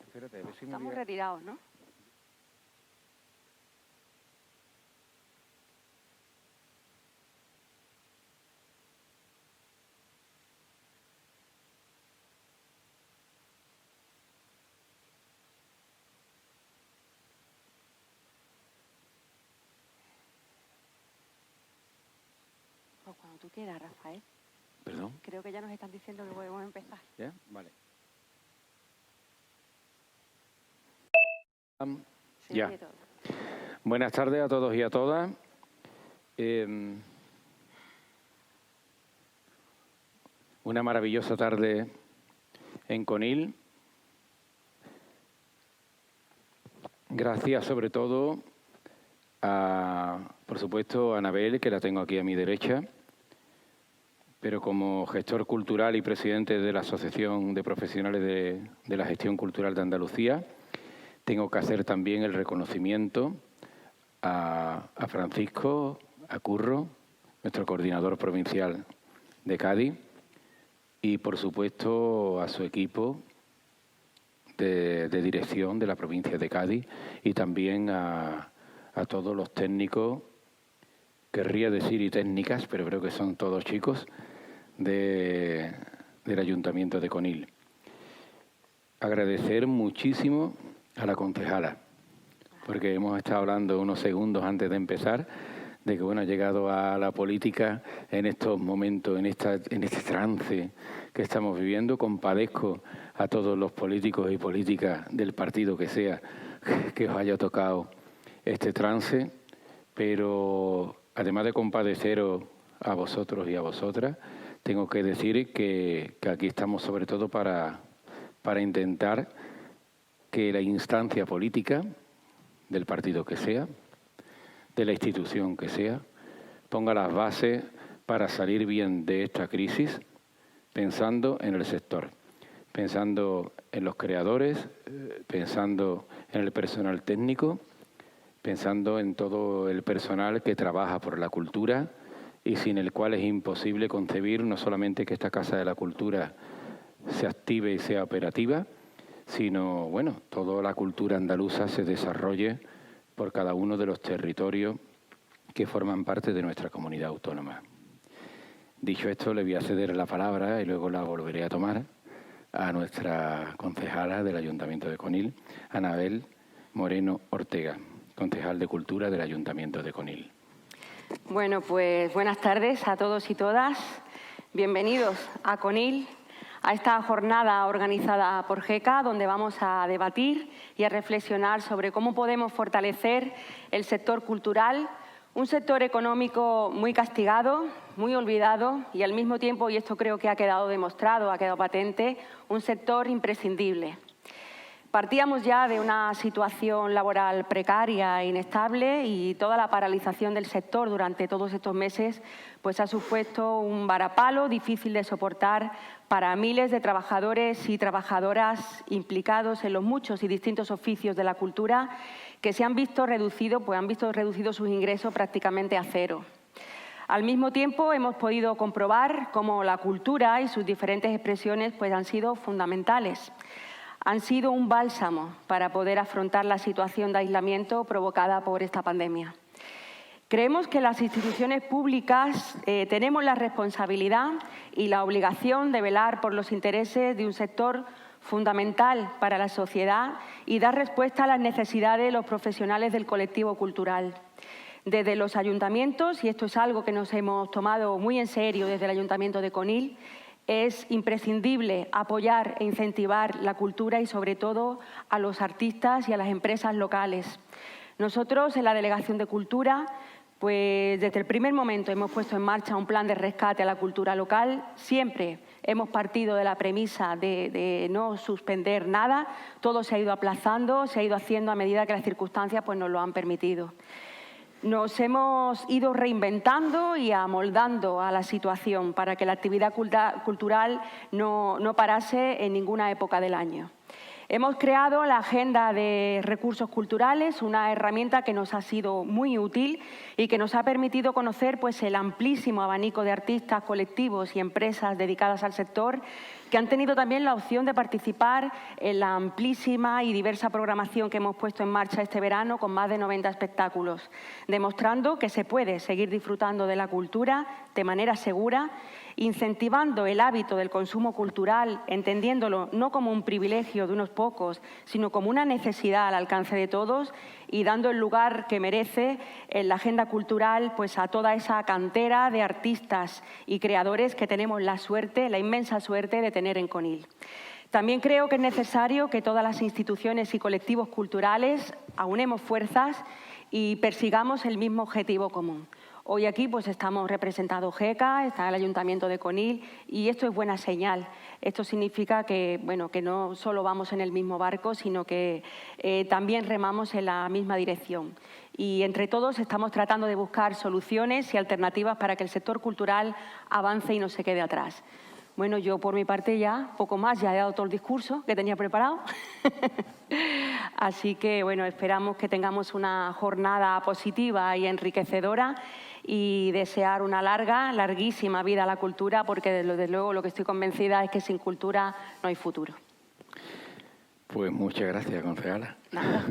Espérate, a ver si me Estamos retirados, ¿no? Pues cuando tú quieras, Rafael. ¿Perdón? Creo que ya nos están diciendo que podemos empezar. ¿Ya? Vale. Se Ya. oye todo. Buenas tardes a todos y a todas. Una maravillosa tarde en Conil. Gracias sobre todo a, por supuesto, a Anabel, que la tengo aquí a mi derecha, pero como gestor cultural y presidente de la Asociación de Profesionales de la Gestión Cultural de Andalucía, tengo que hacer también el reconocimiento a Francisco, a Curro, nuestro coordinador provincial de Cádiz, y por supuesto a su equipo de dirección de la provincia de Cádiz y también a todos los técnicos, querría decir y técnicas, pero creo que son todos chicos, del Ayuntamiento de Conil. Agradecer muchísimo a la concejala, porque hemos estado hablando unos segundos antes de empezar de que bueno, ha llegado a la política en estos momentos, en este trance que estamos viviendo. Compadezco a todos los políticos y políticas del partido que sea que os haya tocado este trance, pero además de compadeceros a vosotros y a vosotras, tengo que decir que aquí estamos sobre todo para intentar que la instancia política del partido que sea, de la institución que sea, ponga las bases para salir bien de esta crisis, pensando en el sector, pensando en los creadores, pensando en el personal técnico, pensando en todo el personal que trabaja por la cultura y sin el cual es imposible concebir no solamente que esta Casa de la Cultura se active y sea operativa, sino, bueno, toda la cultura andaluza se desarrolle por cada uno de los territorios que forman parte de nuestra comunidad autónoma. Dicho esto, le voy a ceder la palabra y luego la volveré a tomar a nuestra concejala del Ayuntamiento de Conil, Anabel Moreno Ortega, concejal de Cultura del Ayuntamiento de Conil. Bueno, pues buenas tardes a todos y todas. Bienvenidos a Conil, a esta jornada organizada por GECA, donde vamos a debatir y a reflexionar sobre cómo podemos fortalecer el sector cultural, un sector económico muy castigado, muy olvidado y al mismo tiempo, y esto creo que ha quedado demostrado, ha quedado patente, un sector imprescindible. Partíamos ya de una situación laboral precaria e inestable y toda la paralización del sector durante todos estos meses pues ha supuesto un varapalo difícil de soportar para miles de trabajadores y trabajadoras implicados en los muchos y distintos oficios de la cultura que se han visto reducidos sus ingresos prácticamente a cero. Al mismo tiempo, hemos podido comprobar cómo la cultura y sus diferentes expresiones pues, han sido fundamentales. Han sido un bálsamo para poder afrontar la situación de aislamiento provocada por esta pandemia. Creemos que las instituciones públicas tenemos la responsabilidad y la obligación de velar por los intereses de un sector fundamental para la sociedad y dar respuesta a las necesidades de los profesionales del colectivo cultural. Desde los ayuntamientos, y esto es algo que nos hemos tomado muy en serio desde el Ayuntamiento de Conil, es imprescindible apoyar e incentivar la cultura y, sobre todo, a los artistas y a las empresas locales. Nosotros, en la Delegación de Cultura, pues desde el primer momento hemos puesto en marcha un plan de rescate a la cultura local. Siempre hemos partido de la premisa de no suspender nada. Todo se ha ido aplazando, se ha ido haciendo a medida que las circunstancias pues, nos lo han permitido. Nos hemos ido reinventando y amoldando a la situación para que la actividad cultural no parase en ninguna época del año. Hemos creado la Agenda de Recursos Culturales, una herramienta que nos ha sido muy útil y que nos ha permitido conocer pues, el amplísimo abanico de artistas, colectivos y empresas dedicadas al sector, que han tenido también la opción de participar en la amplísima y diversa programación que hemos puesto en marcha este verano con más de 90 espectáculos, demostrando que se puede seguir disfrutando de la cultura de manera segura, incentivando el hábito del consumo cultural, entendiéndolo no como un privilegio de unos pocos, sino como una necesidad al alcance de todos y dando el lugar que merece en la agenda cultural pues, a toda esa cantera de artistas y creadores que tenemos la suerte, la inmensa suerte de tener en Conil. También creo que es necesario que todas las instituciones y colectivos culturales aunemos fuerzas y persigamos el mismo objetivo común. Hoy aquí pues, estamos representados GECA, está el Ayuntamiento de Conil y esto es buena señal. Esto significa que, bueno, que no solo vamos en el mismo barco, sino que también remamos en la misma dirección. Y entre todos estamos tratando de buscar soluciones y alternativas para que el sector cultural avance y no se quede atrás. Bueno, yo por mi parte ya, poco más, ya he dado todo el discurso que tenía preparado. Así que, bueno, esperamos que tengamos una jornada positiva y enriquecedora y desear una larguísima vida a la cultura, porque desde luego lo que estoy convencida es que sin cultura no hay futuro. Pues muchas gracias, concejala. Nada.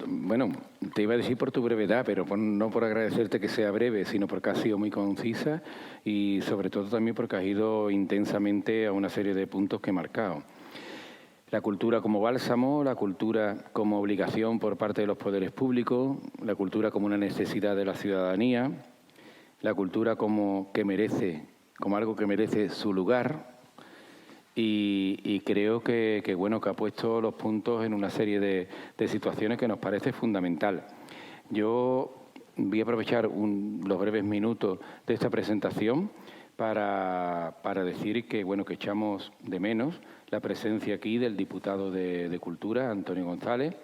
Bueno, te iba a decir por tu brevedad, pero no por agradecerte que sea breve, sino porque has sido muy concisa y sobre todo también porque has ido intensamente a una serie de puntos que he marcado. La cultura como bálsamo, la cultura como obligación por parte de los poderes públicos, la cultura como una necesidad de la ciudadanía, la cultura como algo que merece su lugar. Y creo que ha puesto los puntos en una serie de situaciones que nos parece fundamental. Yo voy a aprovechar los breves minutos de esta presentación para decir que echamos de menos la presencia aquí del diputado de Cultura, Antonio González,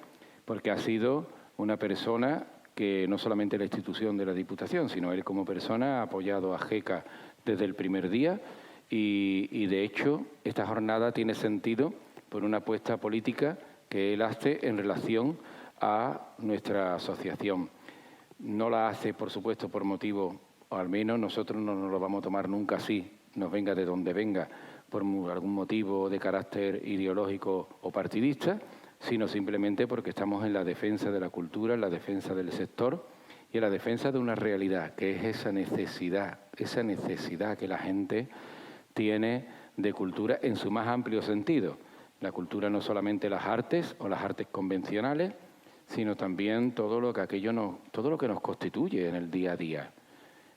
porque ha sido una persona que no solamente la institución de la Diputación, sino él como persona ha apoyado a GECA desde el primer día. Y, de hecho, esta jornada tiene sentido por una apuesta política que él hace en relación a nuestra asociación. No la hace, por supuesto, por motivo, o al menos nosotros no nos lo vamos a tomar nunca así, nos venga de donde venga, por algún motivo de carácter ideológico o partidista, sino simplemente porque estamos en la defensa de la cultura, en la defensa del sector y en la defensa de una realidad, que es esa necesidad que la gente tiene de cultura en su más amplio sentido. La cultura no solamente las artes o las artes convencionales, sino también todo lo que nos constituye en el día a día.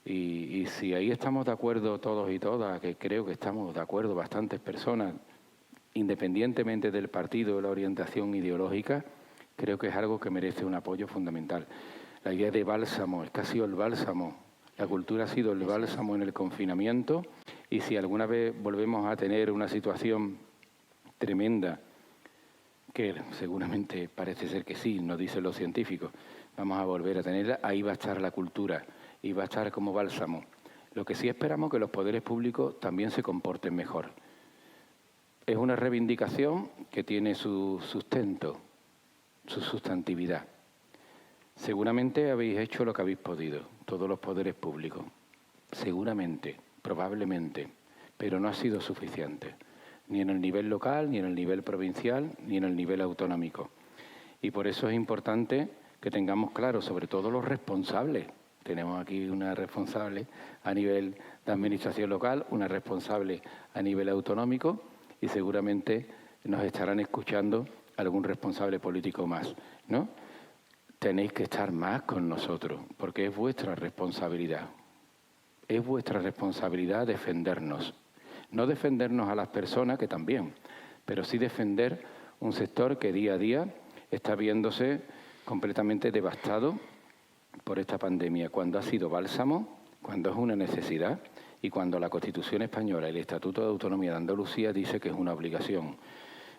Y si ahí estamos de acuerdo todos y todas, que creo que estamos de acuerdo bastantes personas, independientemente del partido o la orientación ideológica, creo que es algo que merece un apoyo fundamental. La idea de bálsamo, es que ha sido el bálsamo. La cultura ha sido el bálsamo en el confinamiento y si alguna vez volvemos a tener una situación tremenda, que seguramente parece ser que sí, nos dicen los científicos, vamos a volver a tenerla, ahí va a estar la cultura y va a estar como bálsamo. Lo que sí esperamos es que los poderes públicos también se comporten mejor. Es una reivindicación que tiene su sustento, su sustantividad. Seguramente habéis hecho lo que habéis podido, todos los poderes públicos. Seguramente, probablemente, pero no ha sido suficiente, ni en el nivel local, ni en el nivel provincial, ni en el nivel autonómico. Y por eso es importante que tengamos claro, sobre todo los responsables. Tenemos aquí una responsable a nivel de administración local, una responsable a nivel autonómico y seguramente nos estarán escuchando algún responsable político más, ¿no? Tenéis que estar más con nosotros, porque es vuestra responsabilidad. Es vuestra responsabilidad defendernos. No defendernos a las personas, que también, pero sí defender un sector que día a día está viéndose completamente devastado por esta pandemia, cuando ha sido bálsamo, cuando es una necesidad y cuando la Constitución española y el Estatuto de Autonomía de Andalucía dice que es una obligación.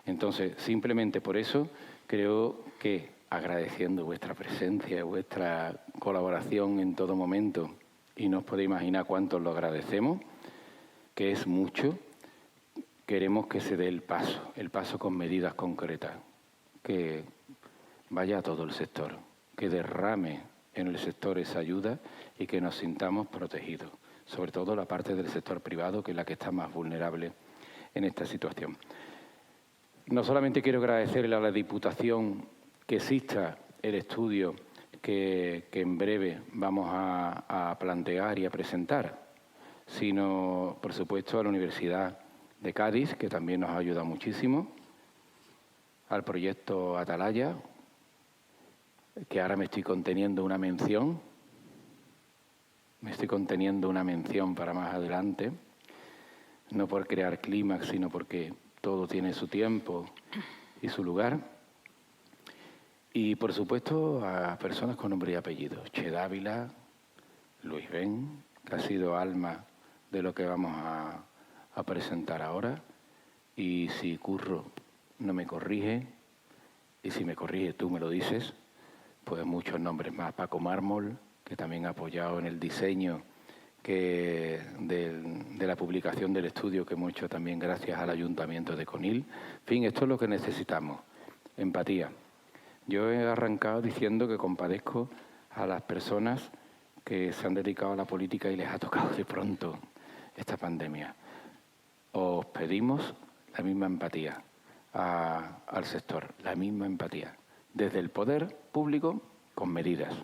Entonces, simplemente por eso creo que agradeciendo vuestra presencia, vuestra colaboración en todo momento, y no os podéis imaginar cuánto lo agradecemos, que es mucho, queremos que se dé el paso con medidas concretas, que vaya a todo el sector, que derrame en el sector esa ayuda y que nos sintamos protegidos, sobre todo la parte del sector privado, que es la que está más vulnerable en esta situación. No solamente quiero agradecerle a la Diputación que exista el estudio que en breve vamos a plantear y a presentar, sino, por supuesto, a la Universidad de Cádiz, que también nos ha ayudado muchísimo, al proyecto Atalaya, que ahora me estoy conteniendo una mención para más adelante, no por crear clímax, sino porque todo tiene su tiempo y su lugar. Y, por supuesto, a personas con nombre y apellido. Che Dávila, Luis Ben, que ha sido alma de lo que vamos a presentar ahora. Y si Curro no me corrige, y si me corrige tú me lo dices, pues muchos nombres más. Paco Mármol, que también ha apoyado en el diseño de la publicación del estudio que hemos hecho también gracias al Ayuntamiento de Conil. En fin, esto es lo que necesitamos, empatía. Yo he arrancado diciendo que compadezco a las personas que se han dedicado a la política y les ha tocado de pronto esta pandemia. Os pedimos la misma empatía al sector, la misma empatía, desde el poder público con medidas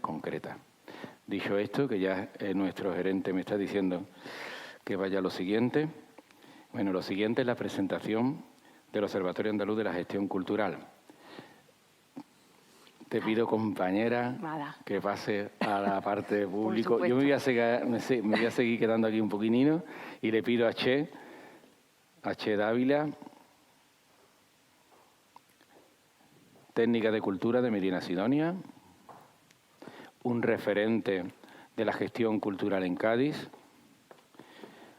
concretas. Dicho esto, que ya nuestro gerente me está diciendo que vaya a lo siguiente. Bueno, lo siguiente es la presentación del Observatorio Andaluz de la Gestión Cultural. Te pido, compañera, que pase a la parte público. Yo me voy a seguir quedando aquí un poquitino y le pido a Che Dávila, técnica de cultura de Medina Sidonia, un referente de la gestión cultural en Cádiz,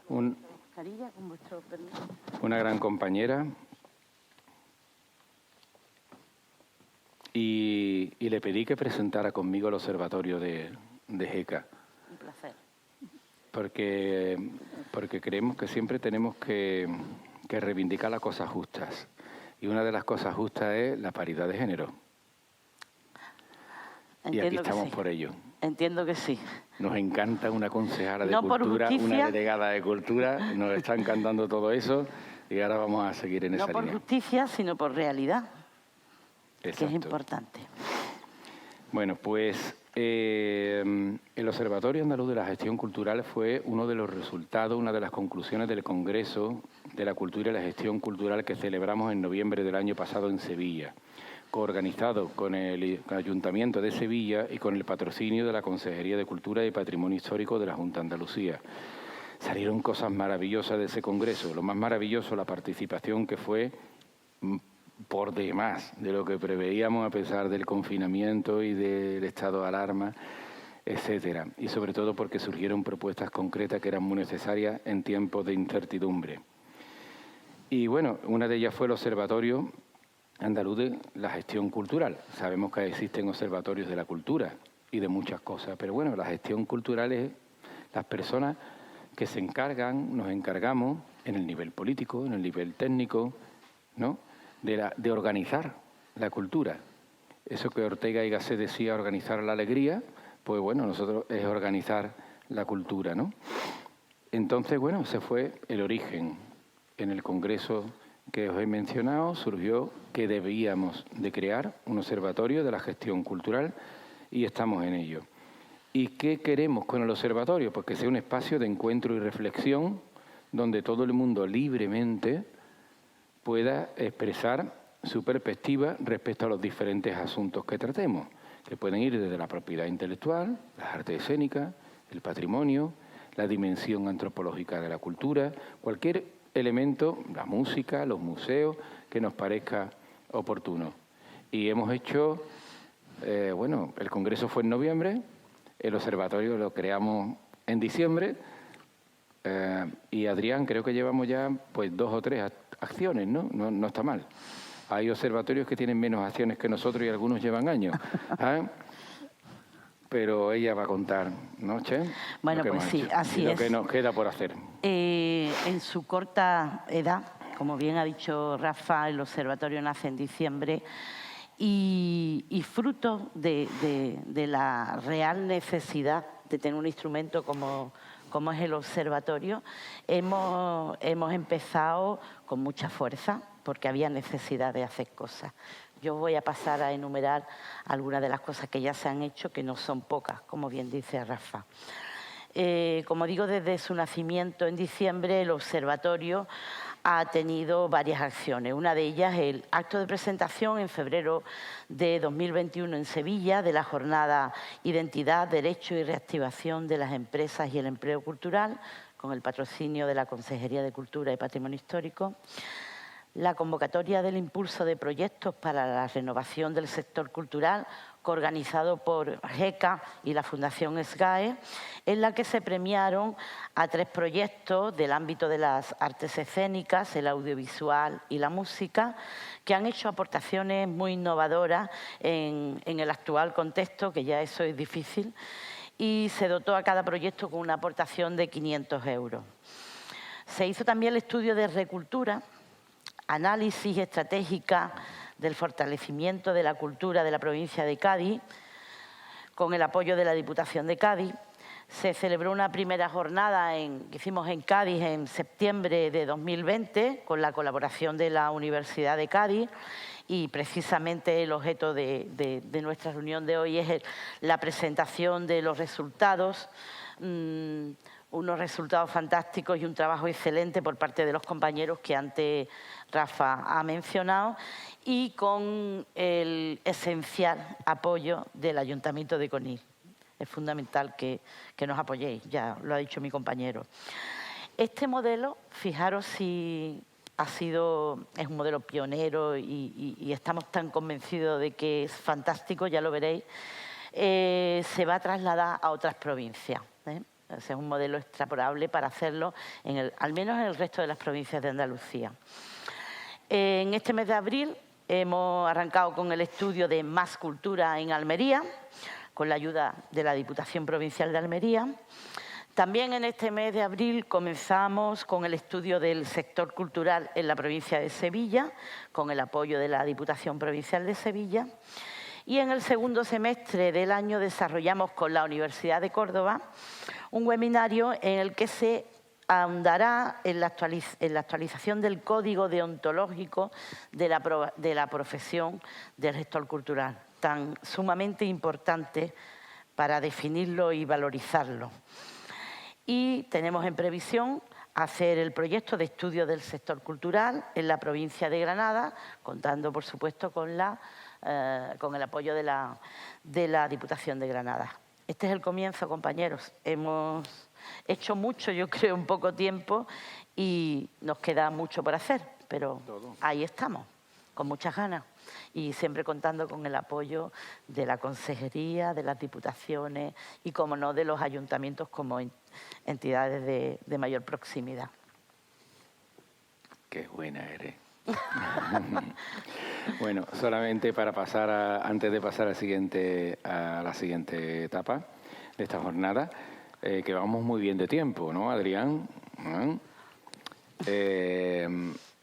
una gran compañera, y le pedí que presentara conmigo el observatorio de GECA. Un placer. Porque creemos que siempre tenemos que reivindicar las cosas justas. Y una de las cosas justas es la paridad de género. Entiendo, y aquí estamos por ello. Entiendo que sí. Nos encanta una concejala de cultura, una delegada de cultura, nos está encantando todo eso y ahora vamos a seguir en esa línea. No por justicia, sino por realidad, Exacto. Que es importante. Bueno, pues el Observatorio Andaluz de la Gestión Cultural fue uno de los resultados, una de las conclusiones del Congreso de la Cultura y la Gestión Cultural que celebramos en noviembre del año pasado en Sevilla, coorganizado con el Ayuntamiento de Sevilla y con el patrocinio de la Consejería de Cultura y Patrimonio Histórico de la Junta de Andalucía. Salieron cosas maravillosas de ese congreso. Lo más maravilloso, la participación que fue por demás de lo que preveíamos a pesar del confinamiento y del estado de alarma, etcétera. Y sobre todo porque surgieron propuestas concretas que eran muy necesarias en tiempos de incertidumbre. Y bueno, una de ellas fue el Observatorio Andaluz de la Gestión Cultural. Sabemos que existen observatorios de la cultura y de muchas cosas, pero bueno, la gestión cultural es las personas que se encargan, nos encargamos en el nivel político, en el nivel técnico, ¿no?, de organizar la cultura. Eso que Ortega y Gasset decía, organizar la alegría, pues bueno, nosotros es organizar la cultura, ¿no? Entonces, bueno, ese fue el origen. En el congreso que os he mencionado surgió que debíamos de crear un observatorio de la gestión cultural y estamos en ello. ¿Y qué queremos con el observatorio? Pues que sea un espacio de encuentro y reflexión donde todo el mundo libremente pueda expresar su perspectiva respecto a los diferentes asuntos que tratemos, que pueden ir desde la propiedad intelectual, las artes escénicas, el patrimonio, la dimensión antropológica de la cultura, cualquier elemento, la música, los museos, que nos parezca oportuno. Y hemos hecho, bueno, el congreso fue en noviembre, el observatorio lo creamos en diciembre, y Adrián, creo que llevamos ya pues 2 o 3 acciones, ¿no? No está mal. Hay observatorios que tienen menos acciones que nosotros y algunos llevan años. Pero ella va a contar, ¿no, Che? Bueno, pues sí, así es. Lo que nos queda por hacer. En su corta edad, como bien ha dicho Rafa, el observatorio nace en diciembre y fruto de la real necesidad de tener un instrumento como como es el observatorio, hemos empezado con mucha fuerza porque había necesidad de hacer cosas. Yo voy a pasar a enumerar algunas de las cosas que ya se han hecho, que no son pocas, como bien dice Rafa. Como digo, desde su nacimiento en diciembre, el observatorio ha tenido varias acciones. Una de ellas, el acto de presentación en febrero de 2021 en Sevilla de la jornada Identidad, Derecho y Reactivación de las Empresas y el Empleo Cultural, con el patrocinio de la Consejería de Cultura y Patrimonio Histórico. La convocatoria del impulso de proyectos para la renovación del sector cultural, coorganizado por GECA y la Fundación SGAE, en la que se premiaron a 3 proyectos del ámbito de las artes escénicas, el audiovisual y la música, que han hecho aportaciones muy innovadoras en el actual contexto, que ya eso es difícil, y se dotó a cada proyecto con una aportación de 500 euros. Se hizo también el estudio de Recultura, análisis estratégica del fortalecimiento de la cultura de la provincia de Cádiz, con el apoyo de la Diputación de Cádiz. Se celebró una primera jornada que hicimos en Cádiz en septiembre de 2020, con la colaboración de la Universidad de Cádiz, y precisamente el objeto de nuestra reunión de hoy es la presentación de los resultados, unos resultados fantásticos y un trabajo excelente por parte de los compañeros que antes Rafa ha mencionado, y con el esencial apoyo del Ayuntamiento de Conil. Es fundamental que nos apoyéis, ya lo ha dicho mi compañero. Este modelo, fijaros si es un modelo pionero y estamos tan convencidos de que es fantástico, ya lo veréis, se va a trasladar a otras provincias. Es un modelo extrapolable para hacerlo, al menos en el resto de las provincias de Andalucía. En este mes de abril hemos arrancado con el estudio de Más Cultura en Almería, con la ayuda de la Diputación Provincial de Almería. También en este mes de abril comenzamos con el estudio del sector cultural en la provincia de Sevilla, con el apoyo de la Diputación Provincial de Sevilla. Y en el segundo semestre del año desarrollamos con la Universidad de Córdoba un webinario en el que se ahondará en la actualización del código deontológico de la profesión del gestor cultural, tan sumamente importante para definirlo y valorizarlo. Y tenemos en previsión hacer el proyecto de estudio del sector cultural en la provincia de Granada, contando, por supuesto, con el apoyo de la Diputación de Granada. Este es el comienzo, compañeros. Hemos hecho mucho, yo creo, en poco tiempo y nos queda mucho por hacer, pero ahí estamos, con muchas ganas y siempre contando con el apoyo de la Consejería, de las Diputaciones y, como no, de los ayuntamientos como entidades de mayor proximidad. Qué buena eres. Bueno, solamente para pasar antes de pasar a la siguiente etapa de esta jornada, que vamos muy bien de tiempo, ¿no, Adrián?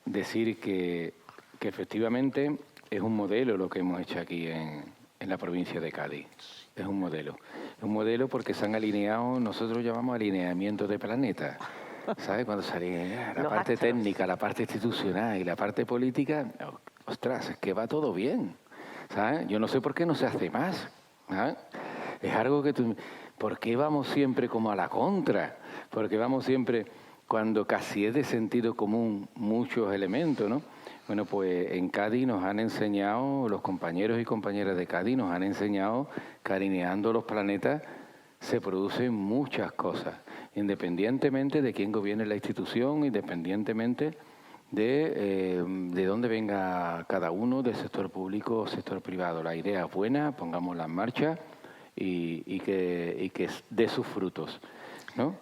Decir que efectivamente es un modelo lo que hemos hecho aquí en la provincia de Cádiz. Es un modelo. Es un modelo porque se han alineado, nosotros llamamos alineamiento de planeta. ¿Sabes? Cuando sale la parte técnica, la parte institucional y la parte política, ostras, es que va todo bien. ¿Sabes? Yo no sé por qué no se hace más. ¿Sabes? Es algo que ¿por qué vamos siempre como a la contra? Porque vamos siempre, cuando casi es de sentido común muchos elementos, ¿no? Bueno, pues en Cádiz nos han enseñado, los compañeros y compañeras de Cádiz nos han enseñado que alineando los planetas se producen muchas cosas, independientemente de quién gobierne la institución, independientemente de dónde venga cada uno, del sector público o sector privado. La idea es buena, pongámosla en marcha y que dé sus frutos, ¿no?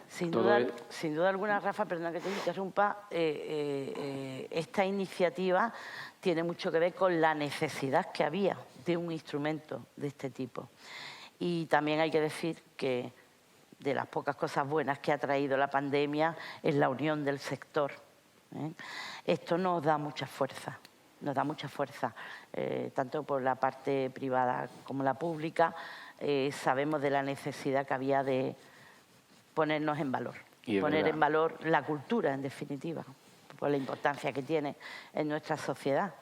Sin duda alguna, Rafa, perdona que te interrumpa, esta iniciativa tiene mucho que ver con la necesidad que había de un instrumento de este tipo. Y también hay que decir que de las pocas cosas buenas que ha traído la pandemia es la unión del sector. Esto nos da mucha fuerza, tanto por la parte privada como la pública. Sabemos de la necesidad que había de ponernos en valor, poner en valor la cultura, en definitiva, por la importancia que tiene en nuestra sociedad.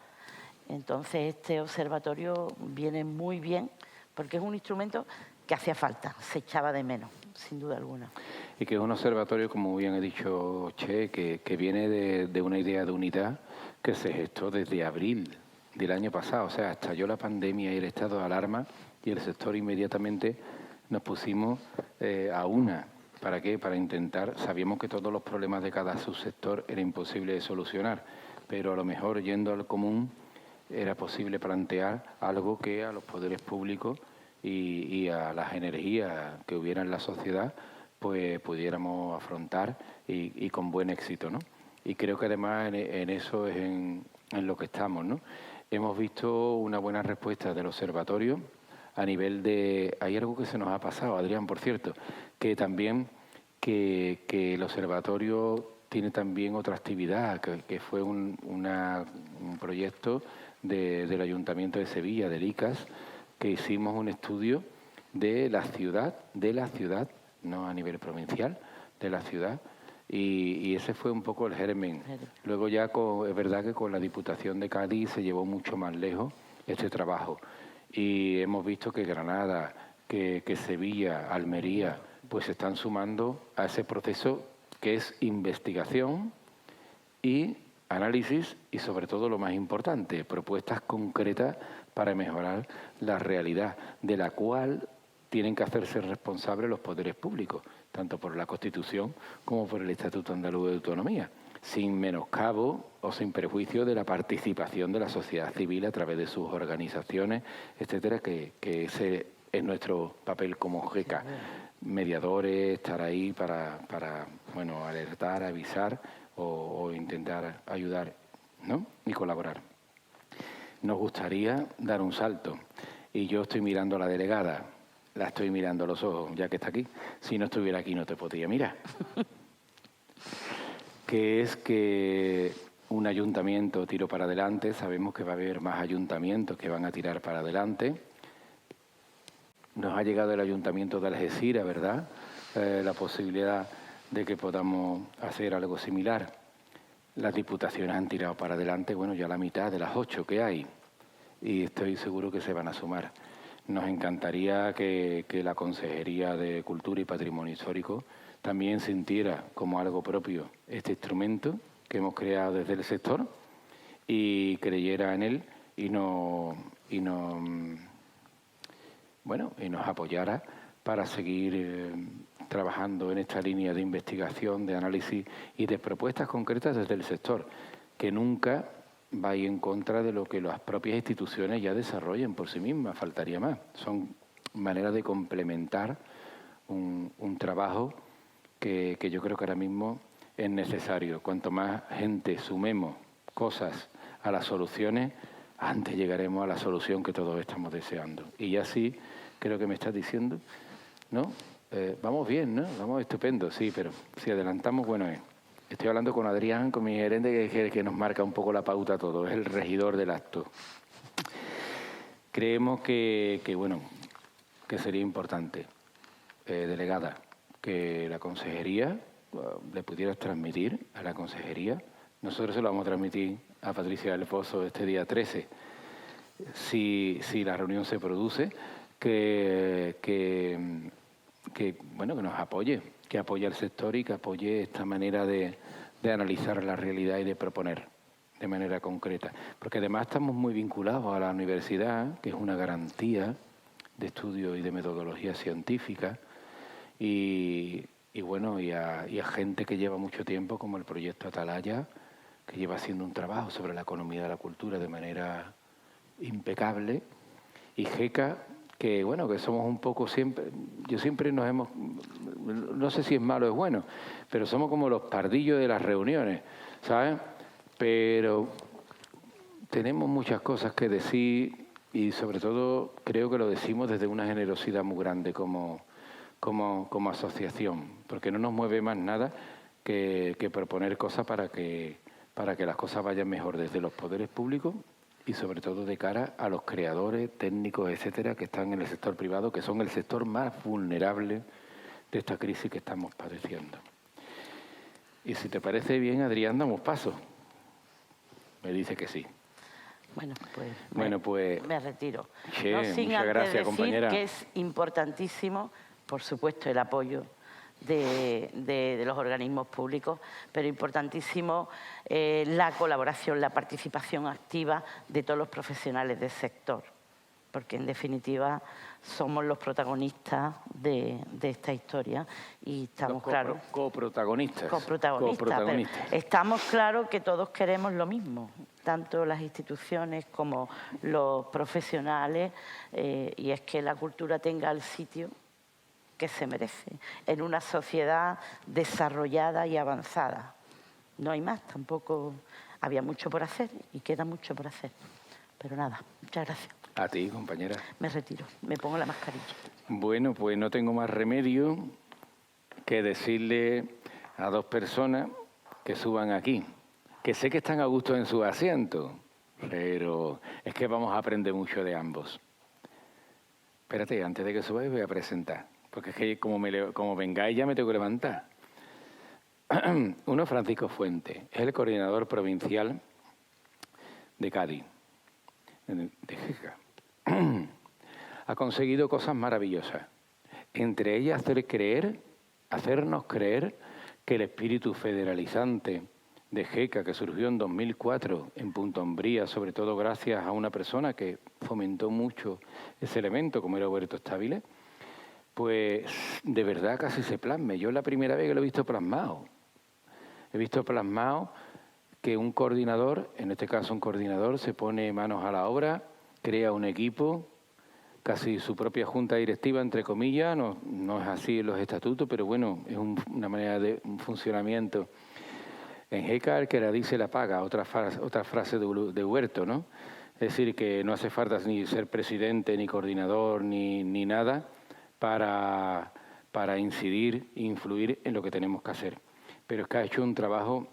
Entonces, este observatorio viene muy bien porque es un instrumento que hacía falta, se echaba de menos, sin duda alguna. Y que es un observatorio, como bien ha dicho Che, que viene de una idea de unidad que se gestó desde abril del año pasado. O sea, estalló la pandemia y el estado de alarma y el sector inmediatamente nos pusimos a una. ¿Para qué? Para intentar, sabíamos que todos los problemas de cada subsector era imposible de solucionar, pero a lo mejor yendo al común era posible plantear algo que a los poderes públicos y a las energías que hubiera en la sociedad pues pudiéramos afrontar y con buen éxito, ¿no? Y creo que además en eso es en lo que estamos, ¿no? Hemos visto una buena respuesta del observatorio a nivel de... Hay algo que se nos ha pasado, Adrián, por cierto, que también que el observatorio tiene también otra actividad, que fue un proyecto del Ayuntamiento de Sevilla, del ICAS, que hicimos un estudio de la ciudad, no a nivel provincial, de la ciudad, y ese fue un poco el germen. Luego ya es verdad que con la Diputación de Cádiz se llevó mucho más lejos este trabajo, y hemos visto que Granada, que Sevilla, Almería, pues se están sumando a ese proceso que es investigación y análisis y, sobre todo, lo más importante, propuestas concretas para mejorar la realidad, de la cual tienen que hacerse responsables los poderes públicos, tanto por la Constitución como por el Estatuto Andaluz de Autonomía, sin menoscabo o sin perjuicio de la participación de la sociedad civil a través de sus organizaciones, etcétera, que ese es nuestro papel como GECA. Mediadores, estar ahí para bueno, alertar, avisar o intentar ayudar, ¿no? Y colaborar. Nos gustaría dar un salto y yo estoy mirando a la delegada, la estoy mirando a los ojos, ya que está aquí. Si no estuviera aquí no te podría mirar. Que es que un ayuntamiento tiro para adelante, sabemos que va a haber más ayuntamientos que van a tirar para adelante. Nos ha llegado el Ayuntamiento de Algeciras, ¿verdad? La posibilidad de que podamos hacer algo similar. Las diputaciones han tirado para adelante, bueno, ya la mitad de las 8 que hay, y estoy seguro que se van a sumar. Nos encantaría que la Consejería de Cultura y Patrimonio Histórico también sintiera como algo propio este instrumento que hemos creado desde el sector y creyera en él y nos apoyara para seguir trabajando en esta línea de investigación, de análisis y de propuestas concretas desde el sector, que nunca va a ir en contra de lo que las propias instituciones ya desarrollen por sí mismas, faltaría más. Son maneras de complementar un trabajo que yo creo que ahora mismo es necesario. Cuanto más gente sumemos cosas a las soluciones, antes llegaremos a la solución que todos estamos deseando. Y ya sí, creo que me estás diciendo, ¿no? Vamos bien, ¿no? Vamos estupendo, sí, pero si adelantamos, bueno es. Estoy hablando con Adrián, con mi gerente, que nos marca un poco la pauta a todo, es el regidor del acto. Creemos que sería importante, delegada, que la consejería le pudieras transmitir a la consejería. Nosotros se lo vamos a transmitir a Patricia del Pozo este día 13. Si la reunión se produce, que nos apoye, que apoye al sector y que apoye esta manera de analizar la realidad y de proponer de manera concreta. Porque además estamos muy vinculados a la universidad, que es una garantía de estudio y de metodología científica, y a gente que lleva mucho tiempo, como el proyecto Atalaya, que lleva haciendo un trabajo sobre la economía de la cultura de manera impecable, y GECA, que somos un poco siempre, no sé si es malo o es bueno, pero somos como los pardillos de las reuniones, ¿sabes? Pero tenemos muchas cosas que decir y sobre todo creo que lo decimos desde una generosidad muy grande como asociación, porque no nos mueve más nada que proponer cosas para que las cosas vayan mejor desde los poderes públicos y sobre todo de cara a los creadores, técnicos, etcétera, que están en el sector privado, que son el sector más vulnerable de esta crisis que estamos padeciendo. Y si te parece bien, Adrián, damos paso. Me dice que sí. Bueno, pues me retiro. Che, no sin muchas antes gracias, decir compañera. que es importantísimo, por supuesto, el apoyo de los organismos públicos, pero importantísimo la colaboración, la participación activa de todos los profesionales del sector, porque en definitiva somos los protagonistas de esta historia y estamos claros. Coprotagonistas. Pero estamos claros que todos queremos lo mismo, tanto las instituciones como los profesionales, y es que la cultura tenga el sitio que se merece en una sociedad desarrollada y avanzada. No hay más, tampoco había mucho por hacer y queda mucho por hacer. Pero nada, muchas gracias. A ti, compañera. Me retiro, me pongo la mascarilla. Bueno, pues no tengo más remedio que decirle a dos personas que suban aquí, que sé que están a gusto en su asiento, pero es que vamos a aprender mucho de ambos. Espérate, antes de que subáis voy a presentar, porque es que como vengáis ya me tengo que levantar. Uno es Francisco Fuentes, es el coordinador provincial de Cádiz, de GECA. Ha conseguido cosas maravillosas, entre ellas hacernos creer que el espíritu federalizante de GECA, que surgió en 2004 en Punta Umbría, sobre todo gracias a una persona que fomentó mucho ese elemento, como era Huerto Estabile, pues de verdad casi se plasme. Yo la primera vez que lo he visto plasmado, que un coordinador, en este caso un coordinador, se pone manos a la obra, crea un equipo, casi su propia junta directiva, entre comillas, no es así en los estatutos, pero bueno, es una manera de un funcionamiento. En GECA, el que la dice la paga, otra frase de Huerto, ¿no? Es decir, que no hace falta ni ser presidente, ni coordinador, ni nada para incidir e influir en lo que tenemos que hacer. Pero es que ha hecho un trabajo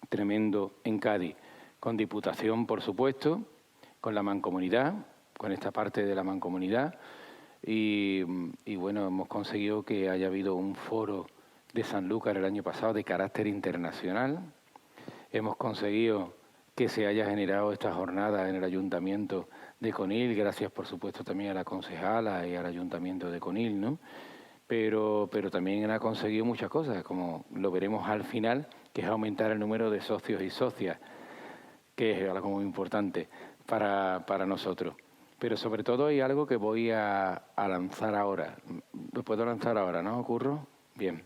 tremendo en Cádiz, con Diputación, por supuesto, con la Mancomunidad, con esta parte de la Mancomunidad, y bueno, hemos conseguido que haya habido un foro de Sanlúcar el año pasado de carácter internacional. Hemos conseguido que se haya generado esta jornada en el Ayuntamiento de Conil, gracias por supuesto también a la concejala y al Ayuntamiento de Conil, ¿no? Pero también ha conseguido muchas cosas, como lo veremos al final, que es aumentar el número de socios y socias, que es algo muy importante para nosotros. Pero sobre todo hay algo que voy a lanzar ahora. ¿Lo puedo lanzar ahora, no, Curro? Bien.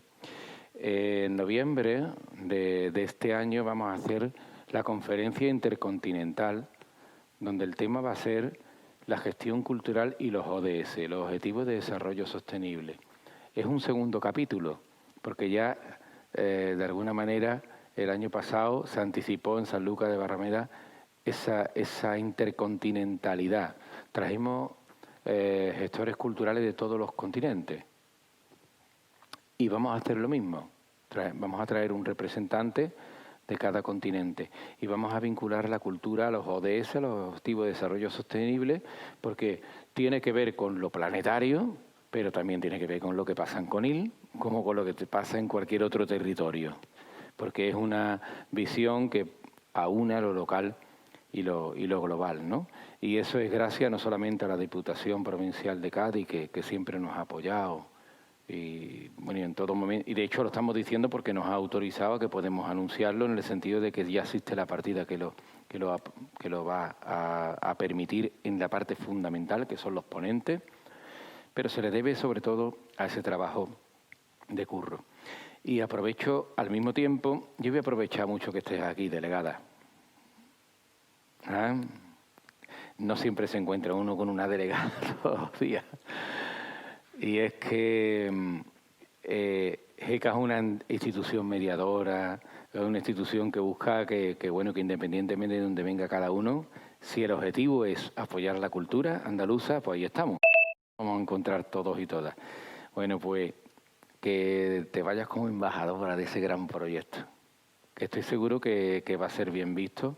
En noviembre de este año vamos a hacer la conferencia intercontinental, donde el tema va a ser la gestión cultural y los ODS, los Objetivos de Desarrollo Sostenible. Es un segundo capítulo, porque ya de alguna manera el año pasado se anticipó en Sanlúcar de Barrameda esa intercontinentalidad. Trajimos gestores culturales de todos los continentes. Y vamos a hacer lo mismo. Vamos a traer un representante de cada continente y vamos a vincular la cultura a los ODS, a los Objetivos de Desarrollo Sostenible, porque tiene que ver con lo planetario, pero también tiene que ver con lo que pasa en Conil, como con lo que pasa en cualquier otro territorio, porque es una visión que aúna lo local y lo global, ¿no? Y eso es gracias no solamente a la Diputación Provincial de Cádiz, que siempre nos ha apoyado, y bueno, en todo momento, y de hecho lo estamos diciendo porque nos ha autorizado que podemos anunciarlo en el sentido de que ya existe la partida que lo va a permitir en la parte fundamental, que son los ponentes, pero se le debe sobre todo a ese trabajo de Curro. Y aprovecho al mismo tiempo, yo voy a aprovechar mucho que estés aquí, delegada. ¿Ah? No siempre se encuentra uno con una delegada todos los días. Y es que GECA es una institución mediadora, es una institución que busca que independientemente de donde venga cada uno, si el objetivo es apoyar la cultura andaluza, pues ahí estamos. Vamos a encontrar todos y todas. Bueno, pues que te vayas como embajadora de ese gran proyecto, que estoy seguro que va a ser bien visto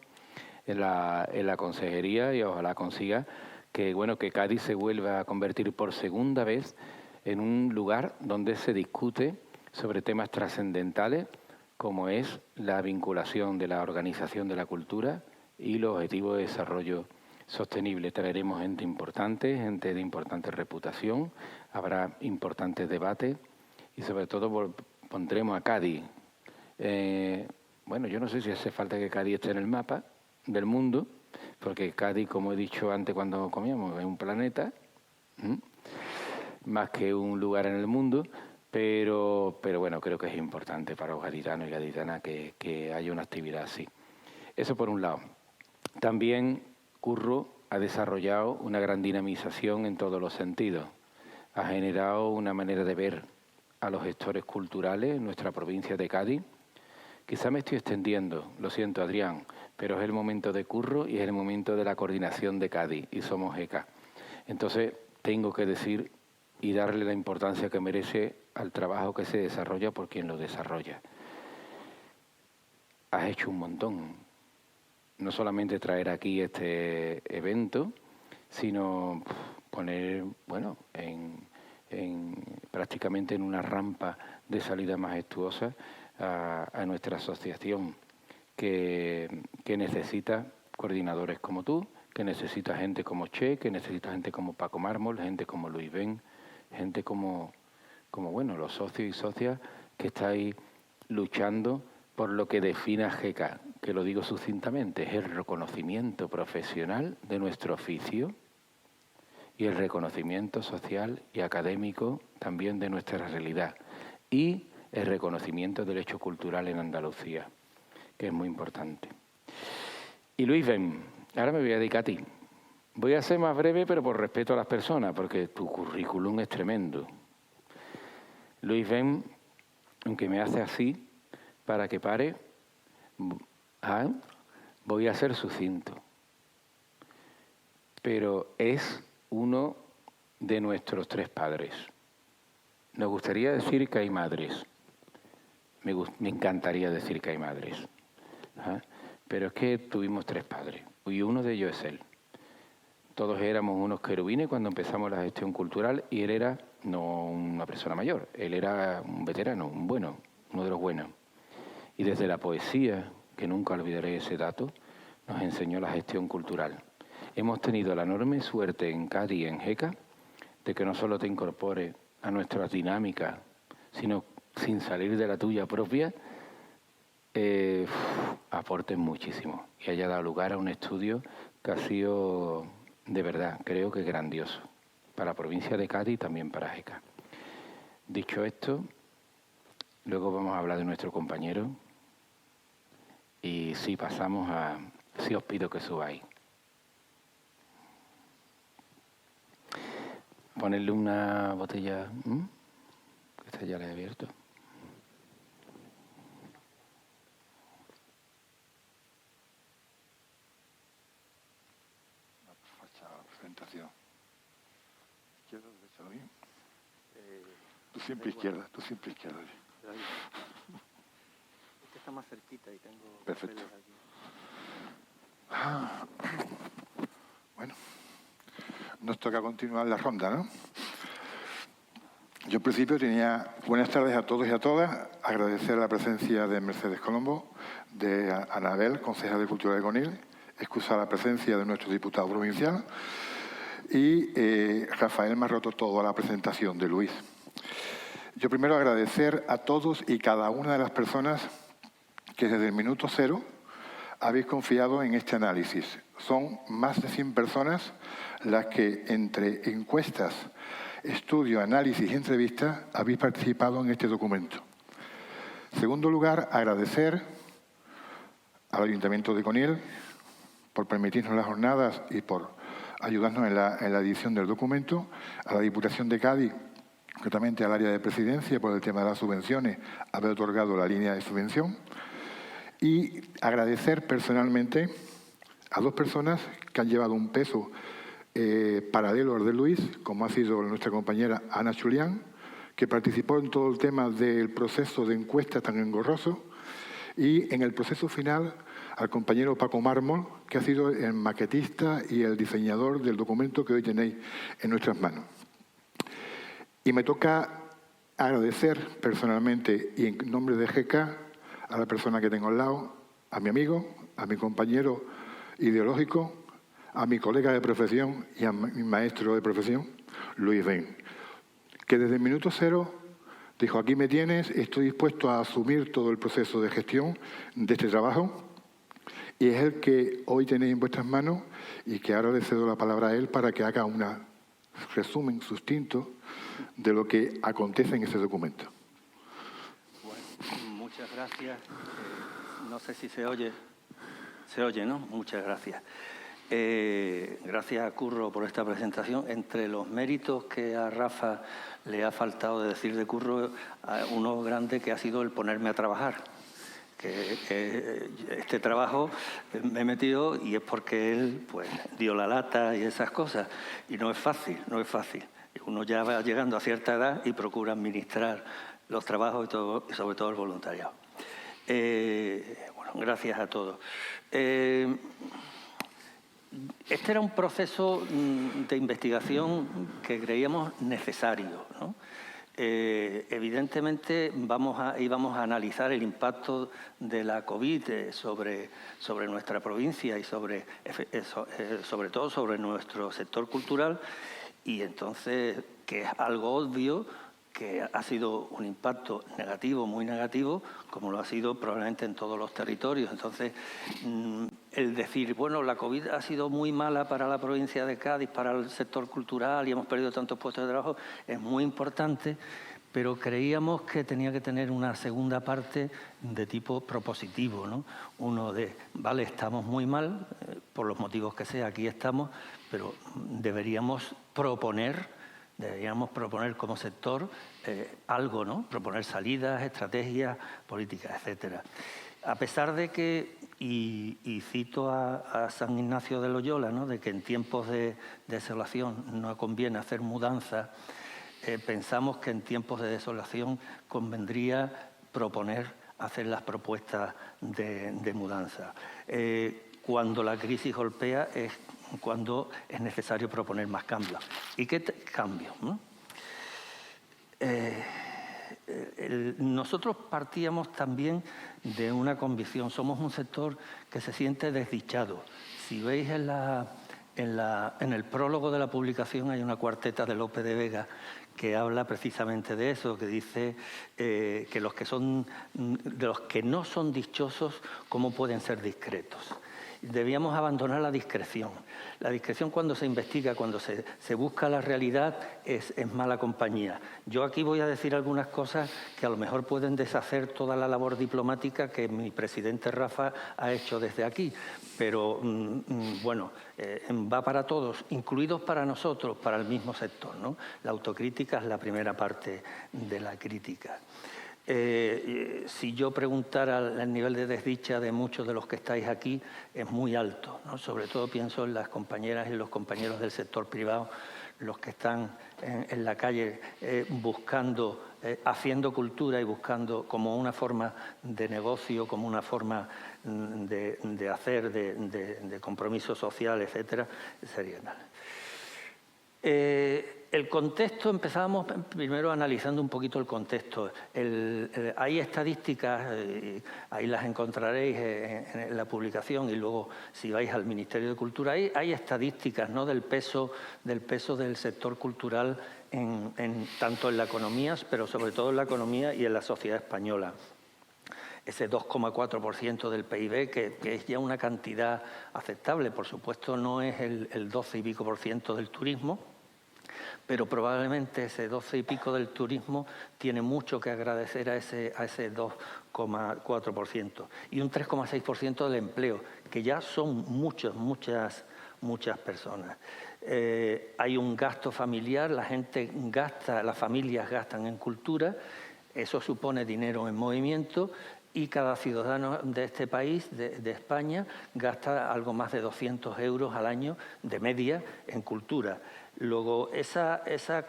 en la consejería y ojalá consiga que Cádiz se vuelva a convertir por segunda vez en un lugar donde se discute sobre temas trascendentales como es la vinculación de la organización de la cultura y los objetivos de desarrollo sostenible. Traeremos gente importante, gente de importante reputación, habrá importantes debates y sobre todo pondremos a Cádiz. Bueno, yo no sé si hace falta que Cádiz esté en el mapa del mundo, porque Cádiz, como he dicho antes cuando comíamos, es un planeta, más que un lugar en el mundo, pero bueno, creo que es importante para los gaditanos y gaditanas que haya una actividad así. Eso por un lado. También Curro ha desarrollado una gran dinamización en todos los sentidos. Ha generado una manera de ver a los gestores culturales en nuestra provincia de Cádiz. Quizá me estoy extendiendo, lo siento Adrián, pero es el momento de Curro y es el momento de la coordinación de Cádiz y somos GECA. Entonces tengo que decir y darle la importancia que merece al trabajo que se desarrolla por quien lo desarrolla. Has hecho un montón. No solamente traer aquí este evento, sino poner, bueno, prácticamente en una rampa de salida majestuosa a nuestra asociación, que necesita coordinadores como tú, que necesita gente como Che, que necesita gente como Paco Mármol, gente como Luis Ben, gente como bueno, los socios y socias que estáis luchando por lo que define a GECA, que lo digo sucintamente, es el reconocimiento profesional de nuestro oficio y el reconocimiento social y académico también de nuestra realidad y el reconocimiento del hecho cultural en Andalucía, que es muy importante. Y Luis Ben, ahora me voy a dedicar a ti. Voy a ser más breve, pero por respeto a las personas, porque tu currículum es tremendo. Luis Ben, aunque me hace así, para que pare, voy a ser sucinto. Pero es uno de nuestros tres padres. Nos gustaría decir que hay madres. Me encantaría decir que hay madres. Pero es que tuvimos tres padres, y uno de ellos es él. Todos éramos unos querubines cuando empezamos la gestión cultural y él era no una persona mayor, él era un veterano, un bueno, uno de los buenos. Y desde la poesía, que nunca olvidaré ese dato, nos enseñó la gestión cultural. Hemos tenido la enorme suerte en Cádiz y en GECA de que no solo te incorpore a nuestras dinámicas, sino sin salir de la tuya propia, aporten muchísimo y haya dado lugar a un estudio que ha sido, de verdad, creo que grandioso para la provincia de Cádiz y también para GECA. Dicho esto, luego vamos a hablar de nuestro compañero y sí pasamos a... Sí os pido que subáis. Ponerle una botella... Esta ya la he abierto. Presentación. ¿Izquierda o derecha? ¿Bien? Tú siempre izquierda, tú siempre izquierda. Este está más cerquita y tengo... Perfecto. Aquí. Bueno, nos toca continuar la ronda, ¿no? Yo, en principio, tenía buenas tardes a todos y a todas. Agradecer la presencia de Mercedes Colombo, de Anabel, concejal de Cultura de Conil, excusar la presencia de nuestro diputado provincial y Rafael me ha roto toda la presentación de Luis. Yo primero agradecer a todos y cada una de las personas que desde el minuto cero habéis confiado en este análisis. Son más de 100 personas las que entre encuestas, estudio, análisis y entrevistas habéis participado en este documento. En segundo lugar, agradecer al Ayuntamiento de Conil por permitirnos las jornadas y por ayudarnos en la edición del documento, a la Diputación de Cádiz, concretamente al área de presidencia por el tema de las subvenciones, haber otorgado la línea de subvención, y agradecer personalmente a dos personas que han llevado un peso paralelo al de Luis, como ha sido nuestra compañera Ana Chulián, que participó en todo el tema del proceso de encuesta tan engorroso, y en el proceso final al compañero Paco Mármol, que ha sido el maquetista y el diseñador del documento que hoy tenéis en nuestras manos. Y me toca agradecer personalmente y en nombre de GECA a la persona que tengo al lado, a mi amigo, a mi compañero ideológico, a mi colega de profesión y a mi maestro de profesión, Luis Ben, que desde el minuto cero dijo: aquí me tienes, estoy dispuesto a asumir todo el proceso de gestión de este trabajo, y es el que hoy tenéis en vuestras manos y que ahora le cedo la palabra a él para que haga un resumen sucinto de lo que acontece en ese documento. Bueno, muchas gracias. No sé si se oye. Se oye, ¿no? Muchas gracias. Gracias a Curro por esta presentación. Entre los méritos que a Rafa le ha faltado de decir de Curro, uno grande que ha sido el ponerme a trabajar. Que este trabajo me he metido y es porque él pues dio la lata y esas cosas. Y no es fácil, no es fácil. Uno ya va llegando a cierta edad y procura administrar los trabajos y sobre todo el voluntariado. Bueno, gracias a todos. Este era un proceso de investigación que creíamos necesario, ¿no? Evidentemente íbamos a analizar el impacto de la COVID sobre nuestra provincia y sobre todo sobre nuestro sector cultural, y entonces, que es algo obvio, que ha sido un impacto negativo, muy negativo, como lo ha sido probablemente en todos los territorios. Entonces, el decir, bueno, la COVID ha sido muy mala para la provincia de Cádiz, para el sector cultural y hemos perdido tantos puestos de trabajo, es muy importante, pero creíamos que tenía que tener una segunda parte de tipo propositivo, ¿no? Uno de, vale, estamos muy mal, por los motivos que sea, aquí estamos, pero deberíamos proponer como sector algo, ¿no? Proponer salidas, estrategias, políticas, etcétera. A pesar de que, y cito a San Ignacio de Loyola, ¿no?, de que en tiempos de desolación no conviene hacer mudanza, pensamos que en tiempos de desolación convendría proponer hacer las propuestas de mudanza. Cuando la crisis golpea es cuando es necesario proponer más cambios. ¿Y qué cambios, no? Nosotros partíamos también de una convicción. Somos un sector que se siente desdichado. Si veis en el prólogo de la publicación hay una cuarteta de Lope de Vega que habla precisamente de eso, que dice que de los que no son dichosos, ¿cómo pueden ser discretos? Debíamos abandonar la discreción. La discreción, cuando se investiga, cuando se busca la realidad, es mala compañía. Yo aquí voy a decir algunas cosas que a lo mejor pueden deshacer toda la labor diplomática que mi presidente Rafa ha hecho desde aquí, pero bueno, va para todos, incluidos para nosotros, para el mismo sector, ¿no? La autocrítica es la primera parte de la crítica. Si yo preguntara el nivel de desdicha de muchos de los que estáis aquí, es muy alto, ¿no? Sobre todo pienso en las compañeras y los compañeros del sector privado, los que están en la calle buscando, haciendo cultura y buscando como una forma de negocio, como una forma de hacer, de compromiso social, etcétera, sería nada. El contexto, empezábamos primero analizando un poquito el contexto. Hay estadísticas, ahí las encontraréis en la publicación, y luego si vais al Ministerio de Cultura, hay estadísticas, ¿no?, del peso del sector cultural tanto en la economía, pero sobre todo en la economía y en la sociedad española. Ese 2,4% del PIB, que es ya una cantidad aceptable. Por supuesto, no es el 12 y pico % del turismo, pero probablemente ese 12 y pico del turismo tiene mucho que agradecer a ese 2,4%. Y un 3,6% del empleo, que ya son muchas personas. Hay un gasto familiar, la gente gasta, las familias gastan en cultura, eso supone dinero en movimiento, y cada ciudadano de este país, de España, gasta algo más de 200 euros al año de media en cultura. Luego, esa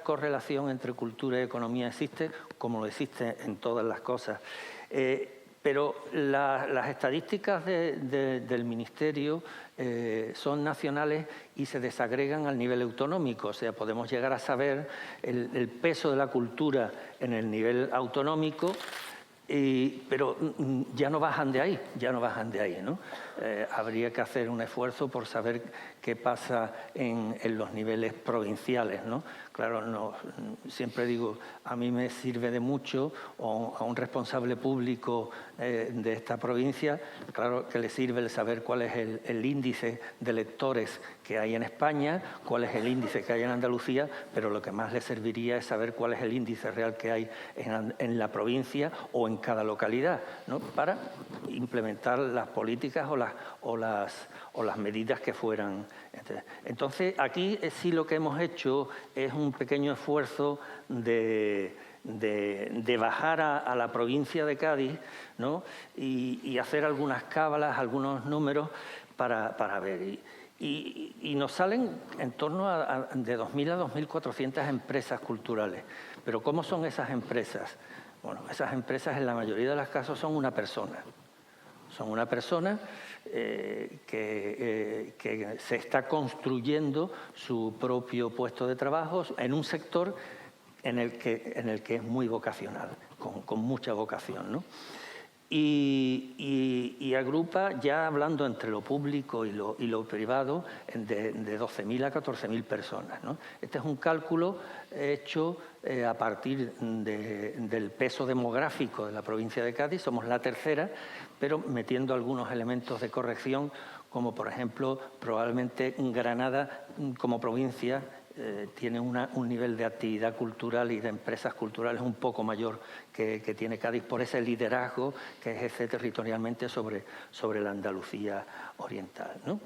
correlación entre cultura y economía existe, como lo existe en todas las cosas. Pero las estadísticas del Ministerio son nacionales y se desagregan al nivel autonómico. O sea, podemos llegar a saber el peso de la cultura en el nivel autonómico, pero ya no bajan de ahí, ¿no? Habría que hacer un esfuerzo por saber qué pasa en los niveles provinciales, ¿no? Claro, siempre digo, a mí me sirve de mucho, o a un responsable público de esta provincia, claro que le sirve el saber cuál es el índice de lectores que hay en España, cuál es el índice que hay en Andalucía, pero lo que más le serviría es saber cuál es el índice real que hay en la provincia o en cada localidad, ¿no? Para implementar las políticas o las medidas que fueran. Entonces, aquí sí lo que hemos hecho es un pequeño esfuerzo de bajar a la provincia de Cádiz, ¿no? y hacer algunas cábalas, algunos números para ver. Y nos salen en torno de 2.000 a 2.400 empresas culturales. Pero ¿cómo son esas empresas? Bueno, esas empresas en la mayoría de los casos son una persona. Son una persona que se está construyendo su propio puesto de trabajo en un sector en el que es muy vocacional, con mucha vocación, ¿no? Y agrupa, ya hablando entre lo público y lo privado, de 12.000 a 14.000 personas, ¿no? Este es un cálculo hecho a partir del peso demográfico de la provincia de Cádiz. Somos la tercera, pero metiendo algunos elementos de corrección, como por ejemplo, probablemente Granada como provincia tiene un nivel de actividad cultural y de empresas culturales un poco mayor que tiene Cádiz, por ese liderazgo que ejerce territorialmente sobre la Andalucía oriental, ¿no?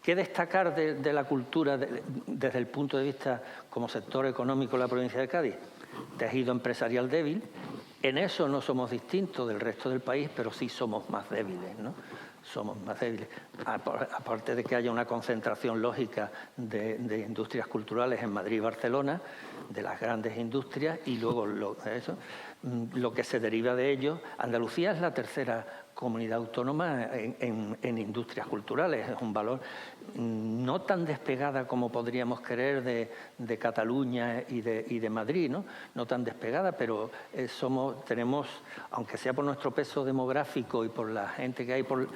¿Qué destacar de la cultura desde el punto de vista como sector económico de la provincia de Cádiz? Tejido empresarial débil. En eso no somos distintos del resto del país, pero sí somos más débiles, ¿no? Somos más débiles. Aparte de que haya una concentración lógica de industrias culturales en Madrid y Barcelona, de las grandes industrias, y luego lo que se deriva de ello. Andalucía es la tercera comunidad autónoma en industrias culturales. Es un valor no tan despegada como podríamos querer de Cataluña y de Madrid, ¿no? No tan despegada, pero tenemos, aunque sea por nuestro peso demográfico y por la gente que hay, por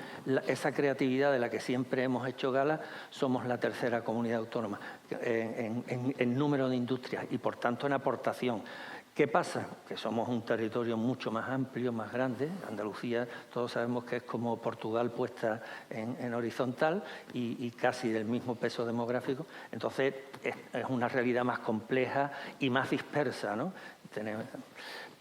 esa creatividad de la que siempre hemos hecho gala, somos la tercera comunidad autónoma en número de industrias y, por tanto, en aportación. ¿Qué pasa? Que somos un territorio mucho más amplio, más grande. Andalucía, todos sabemos que es como Portugal puesta en horizontal y casi del mismo peso demográfico. Entonces, es una realidad más compleja y más dispersa, ¿no?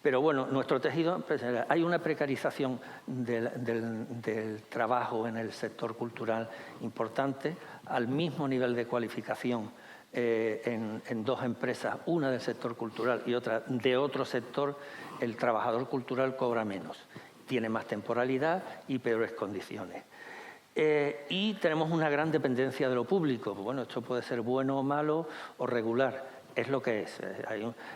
Pero bueno, nuestro tejido, hay una precarización del trabajo en el sector cultural importante, al mismo nivel de cualificación en dos empresas, una del sector cultural y otra de otro sector. El trabajador cultural cobra menos, tiene más temporalidad y peores condiciones. Y tenemos una gran dependencia de lo público. Bueno, esto puede ser bueno o malo o regular, es lo que es.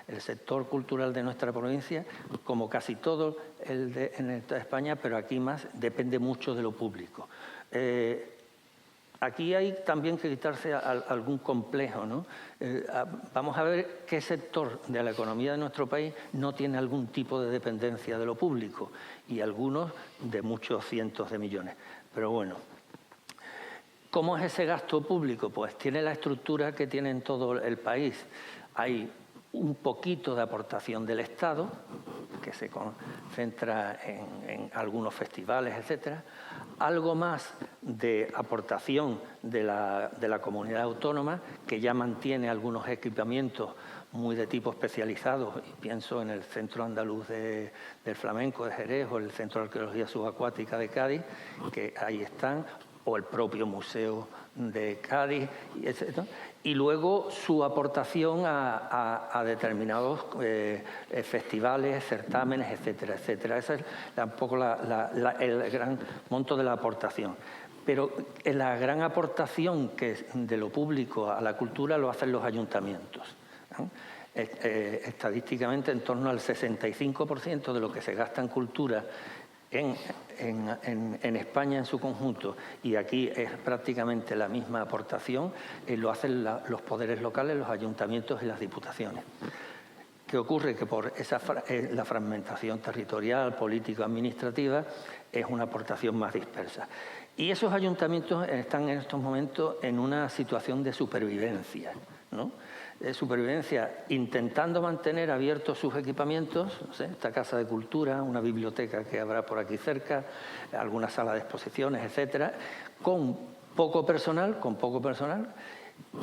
El sector cultural de nuestra provincia, como casi todo en España, pero aquí más, depende mucho de lo público. Aquí hay también que quitarse algún complejo, ¿no? Vamos a ver qué sector de la economía de nuestro país no tiene algún tipo de dependencia de lo público, y algunos de muchos cientos de millones. Pero bueno, ¿cómo es ese gasto público? Pues tiene la estructura que tiene en todo el país. Hay un poquito de aportación del Estado, que se concentra en algunos festivales, etcétera. Algo más de aportación de la comunidad autónoma, que ya mantiene algunos equipamientos muy de tipo especializado. Y pienso en el Centro Andaluz del Flamenco de Jerez o el Centro de Arqueología Subacuática de Cádiz, que ahí están, o el propio Museo de Cádiz, etc. Y luego su aportación a determinados festivales, certámenes, etcétera, etcétera. Ese es tampoco el gran monto de la aportación. Pero la gran aportación de lo público a la cultura lo hacen los ayuntamientos, ¿no? estadísticamente en torno al 65% de lo que se gasta en cultura en España en su conjunto, y aquí es prácticamente la misma aportación, lo hacen los poderes locales, los ayuntamientos y las diputaciones. ¿Qué ocurre? Que por la fragmentación territorial, político-administrativa, es una aportación más dispersa. Y esos ayuntamientos están en estos momentos en una situación de supervivencia, ¿no? De supervivencia, intentando mantener abiertos sus equipamientos, no sé, esta casa de cultura, una biblioteca que habrá por aquí cerca, alguna sala de exposiciones, etcétera, con poco personal,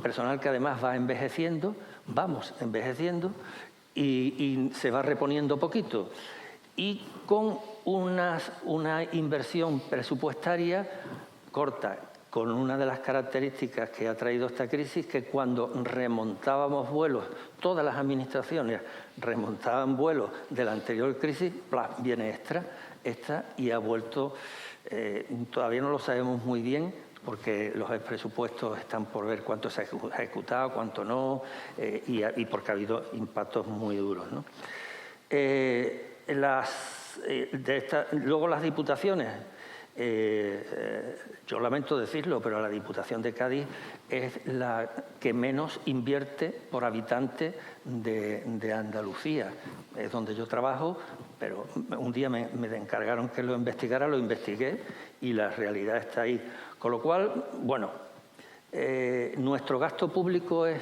personal que además va envejeciendo, vamos envejeciendo, y se va reponiendo poquito, y con una inversión presupuestaria corta, con una de las características que ha traído esta crisis, que cuando remontábamos vuelos, todas las administraciones remontaban vuelos de la anterior crisis, viene esta y ha vuelto, todavía no lo sabemos muy bien, porque los presupuestos están por ver cuánto se ha ejecutado, cuánto no, y porque ha habido impactos muy duros, ¿no? Luego las diputaciones, yo lamento decirlo, pero la Diputación de Cádiz es la que menos invierte por habitante de Andalucía. Es donde yo trabajo, pero un día me encargaron que lo investigara, lo investigué y la realidad está ahí. Con lo cual, bueno, nuestro gasto público es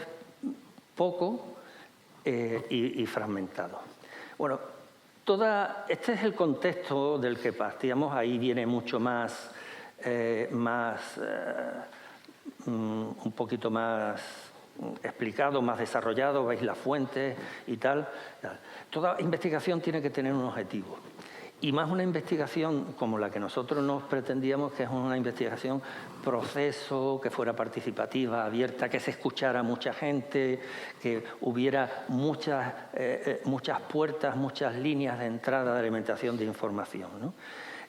poco y fragmentado. Bueno, este es el contexto del que partíamos, ahí viene mucho más, un poquito más explicado, más desarrollado, veis las fuentes y tal. Toda investigación tiene que tener un objetivo. Y más una investigación como la que nosotros nos pretendíamos, que es una investigación proceso, que fuera participativa, abierta, que se escuchara a mucha gente, que hubiera muchas puertas, muchas líneas de entrada de alimentación de información, ¿no?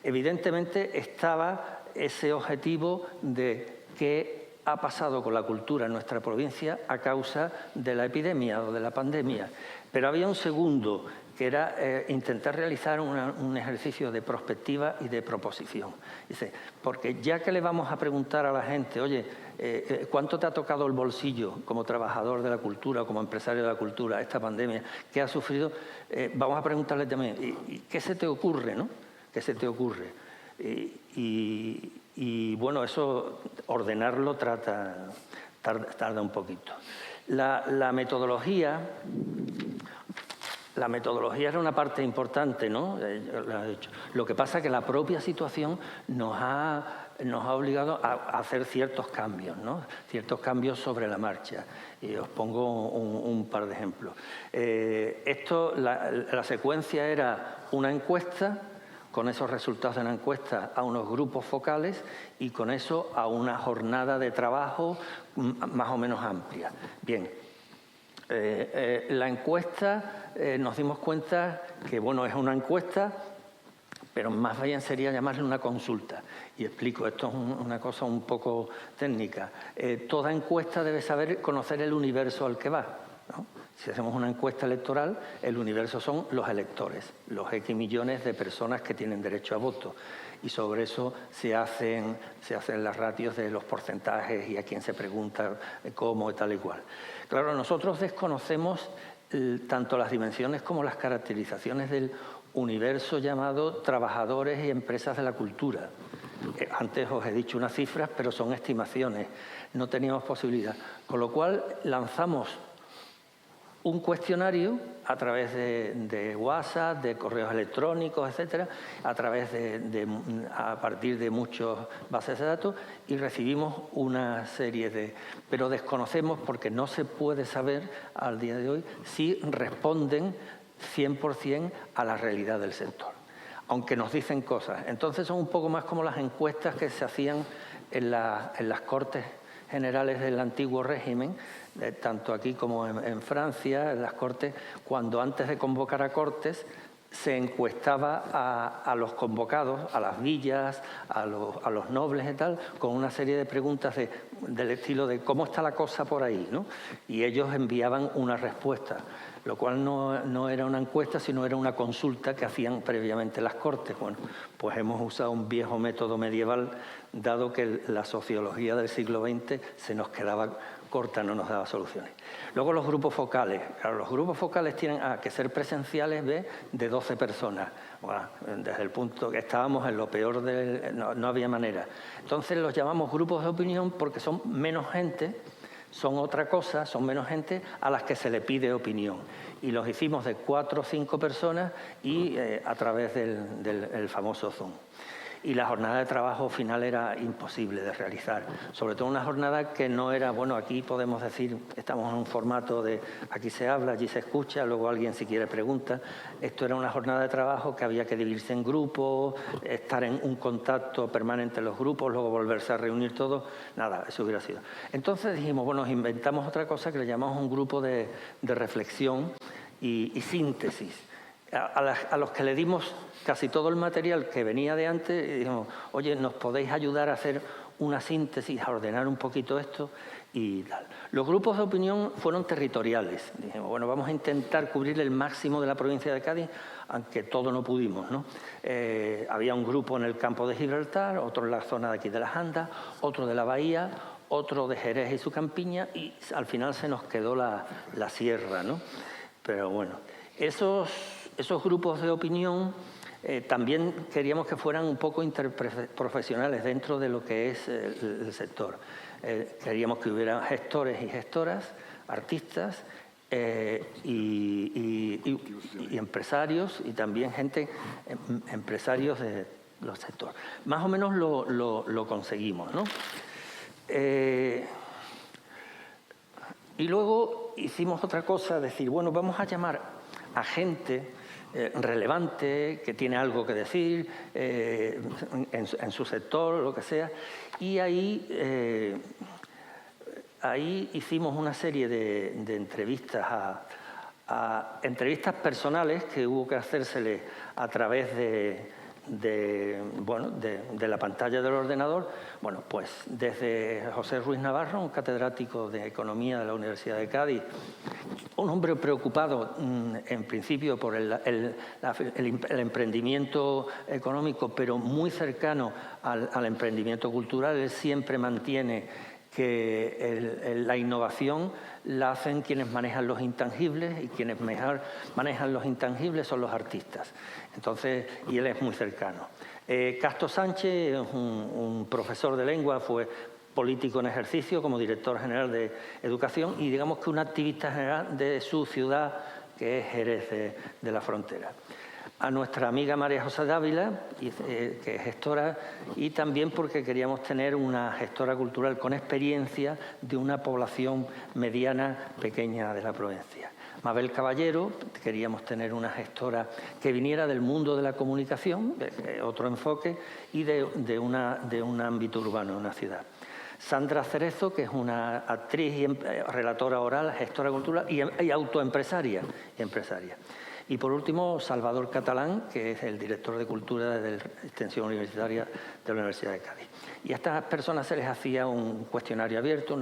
Evidentemente estaba ese objetivo de qué ha pasado con la cultura en nuestra provincia a causa de la epidemia o de la pandemia. Pero había un segundo, que era intentar realizar un ejercicio de prospectiva y de proposición. Dice, porque ya que le vamos a preguntar a la gente, oye, ¿cuánto te ha tocado el bolsillo como trabajador de la cultura, como empresario de la cultura, esta pandemia que ha sufrido? Vamos a preguntarle también, ¿qué se te ocurre, no? ¿Qué se te ocurre? Y bueno, eso, ordenarlo tarda un poquito. La metodología era una parte importante, ¿no? Lo que pasa es que la propia situación nos ha obligado a hacer ciertos cambios, ¿no? Ciertos cambios sobre la marcha. Y os pongo un par de ejemplos. La secuencia era una encuesta, con esos resultados de la encuesta a unos grupos focales y con eso a una jornada de trabajo más o menos amplia. Bien. La encuesta, nos dimos cuenta que, bueno, es una encuesta, pero más bien sería llamarle una consulta. Y explico, esto es una cosa un poco técnica. Toda encuesta debe conocer el universo al que va, ¿no? Si hacemos una encuesta electoral, el universo son los electores, los X millones de personas que tienen derecho a voto. Y sobre eso se hacen las ratios de los porcentajes y a quién se pregunta cómo y tal y cual. Claro, nosotros desconocemos tanto las dimensiones como las caracterizaciones del universo llamado trabajadores y empresas de la cultura. Antes os he dicho unas cifras, pero son estimaciones, no teníamos posibilidad. Con lo cual lanzamos un cuestionario a través de WhatsApp, de correos electrónicos, etcétera, a partir de muchas bases de datos, y recibimos una serie pero desconocemos, porque no se puede saber al día de hoy si responden 100% a la realidad del sector, aunque nos dicen cosas. Entonces son un poco más como las encuestas que se hacían en las Cortes Generales del antiguo régimen, tanto aquí como en Francia, en las Cortes, cuando antes de convocar a Cortes se encuestaba a los convocados, a las villas, a los nobles y tal, con una serie de preguntas del estilo de ¿cómo está la cosa por ahí?, ¿no? Y ellos enviaban una respuesta, lo cual no era una encuesta, sino era una consulta que hacían previamente las Cortes. Bueno, pues hemos usado un viejo método medieval, dado que la sociología del siglo XX se nos quedaba corta, no nos daba soluciones. Luego los grupos focales. Claro, los grupos focales tienen que ser presenciales de 12 personas. Bueno, desde el punto que estábamos en lo peor, no había manera. Entonces los llamamos grupos de opinión porque son menos gente, son otra cosa, son menos gente a las que se le pide opinión. Y los hicimos de 4 o 5 personas y a través del famoso Zoom. Y la jornada de trabajo final era imposible de realizar. Sobre todo una jornada que no era, bueno, aquí podemos decir, estamos en un formato de aquí se habla, allí se escucha, luego alguien si quiere pregunta. Esto era una jornada de trabajo que había que dividirse en grupos, estar en un contacto permanente en los grupos, luego volverse a reunir todos. Nada, eso hubiera sido. Entonces dijimos, bueno, nos inventamos otra cosa que le llamamos un grupo de reflexión y síntesis. A los que le dimos casi todo el material que venía de antes, y dijimos, oye, ¿nos podéis ayudar a hacer una síntesis, a ordenar un poquito esto? Y tal. Los grupos de opinión fueron territoriales. Dijimos, bueno, vamos a intentar cubrir el máximo de la provincia de Cádiz, aunque todo no pudimos, ¿no? Había un grupo en el campo de Gibraltar, otro en la zona de aquí de las Andas, otro de la Bahía, otro de Jerez y su campiña, y al final se nos quedó la sierra, ¿no? Pero bueno, esos grupos de opinión también queríamos que fueran un poco interprofesionales dentro de lo que es el sector. Queríamos que hubiera gestores y gestoras, artistas y empresarios y también empresarios de los sectores. Más o menos lo conseguimos, ¿no? Y luego hicimos otra cosa, decir, bueno, vamos a llamar a gente relevante, que tiene algo que decir en su sector, lo que sea, y ahí hicimos una serie de entrevistas entrevistas personales que hubo que hacérsele a través de la pantalla del ordenador. Bueno, pues desde José Ruiz Navarro, un catedrático de Economía de la Universidad de Cádiz, un hombre preocupado en principio por el emprendimiento económico, pero muy cercano al emprendimiento cultural. Él siempre mantiene que la innovación la hacen quienes manejan los intangibles y quienes mejor manejan los intangibles son los artistas. Entonces, y él es muy cercano. Casto Sánchez es un profesor de lengua, fue político en ejercicio como director general de Educación y digamos que un activista general de su ciudad, que es Jerez de la Frontera. A nuestra amiga María José Dávila, que es gestora, y también porque queríamos tener una gestora cultural con experiencia de una población mediana, pequeña de la provincia. Mabel Caballero, queríamos tener una gestora que viniera del mundo de la comunicación, otro enfoque, y de un ámbito urbano, una ciudad. Sandra Cerezo, que es una actriz y relatora oral, gestora cultural y autoempresaria y empresaria. Y por último, Salvador Catalán, que es el director de Cultura de la Extensión Universitaria de la Universidad de Cádiz. Y a estas personas se les hacía un cuestionario abierto,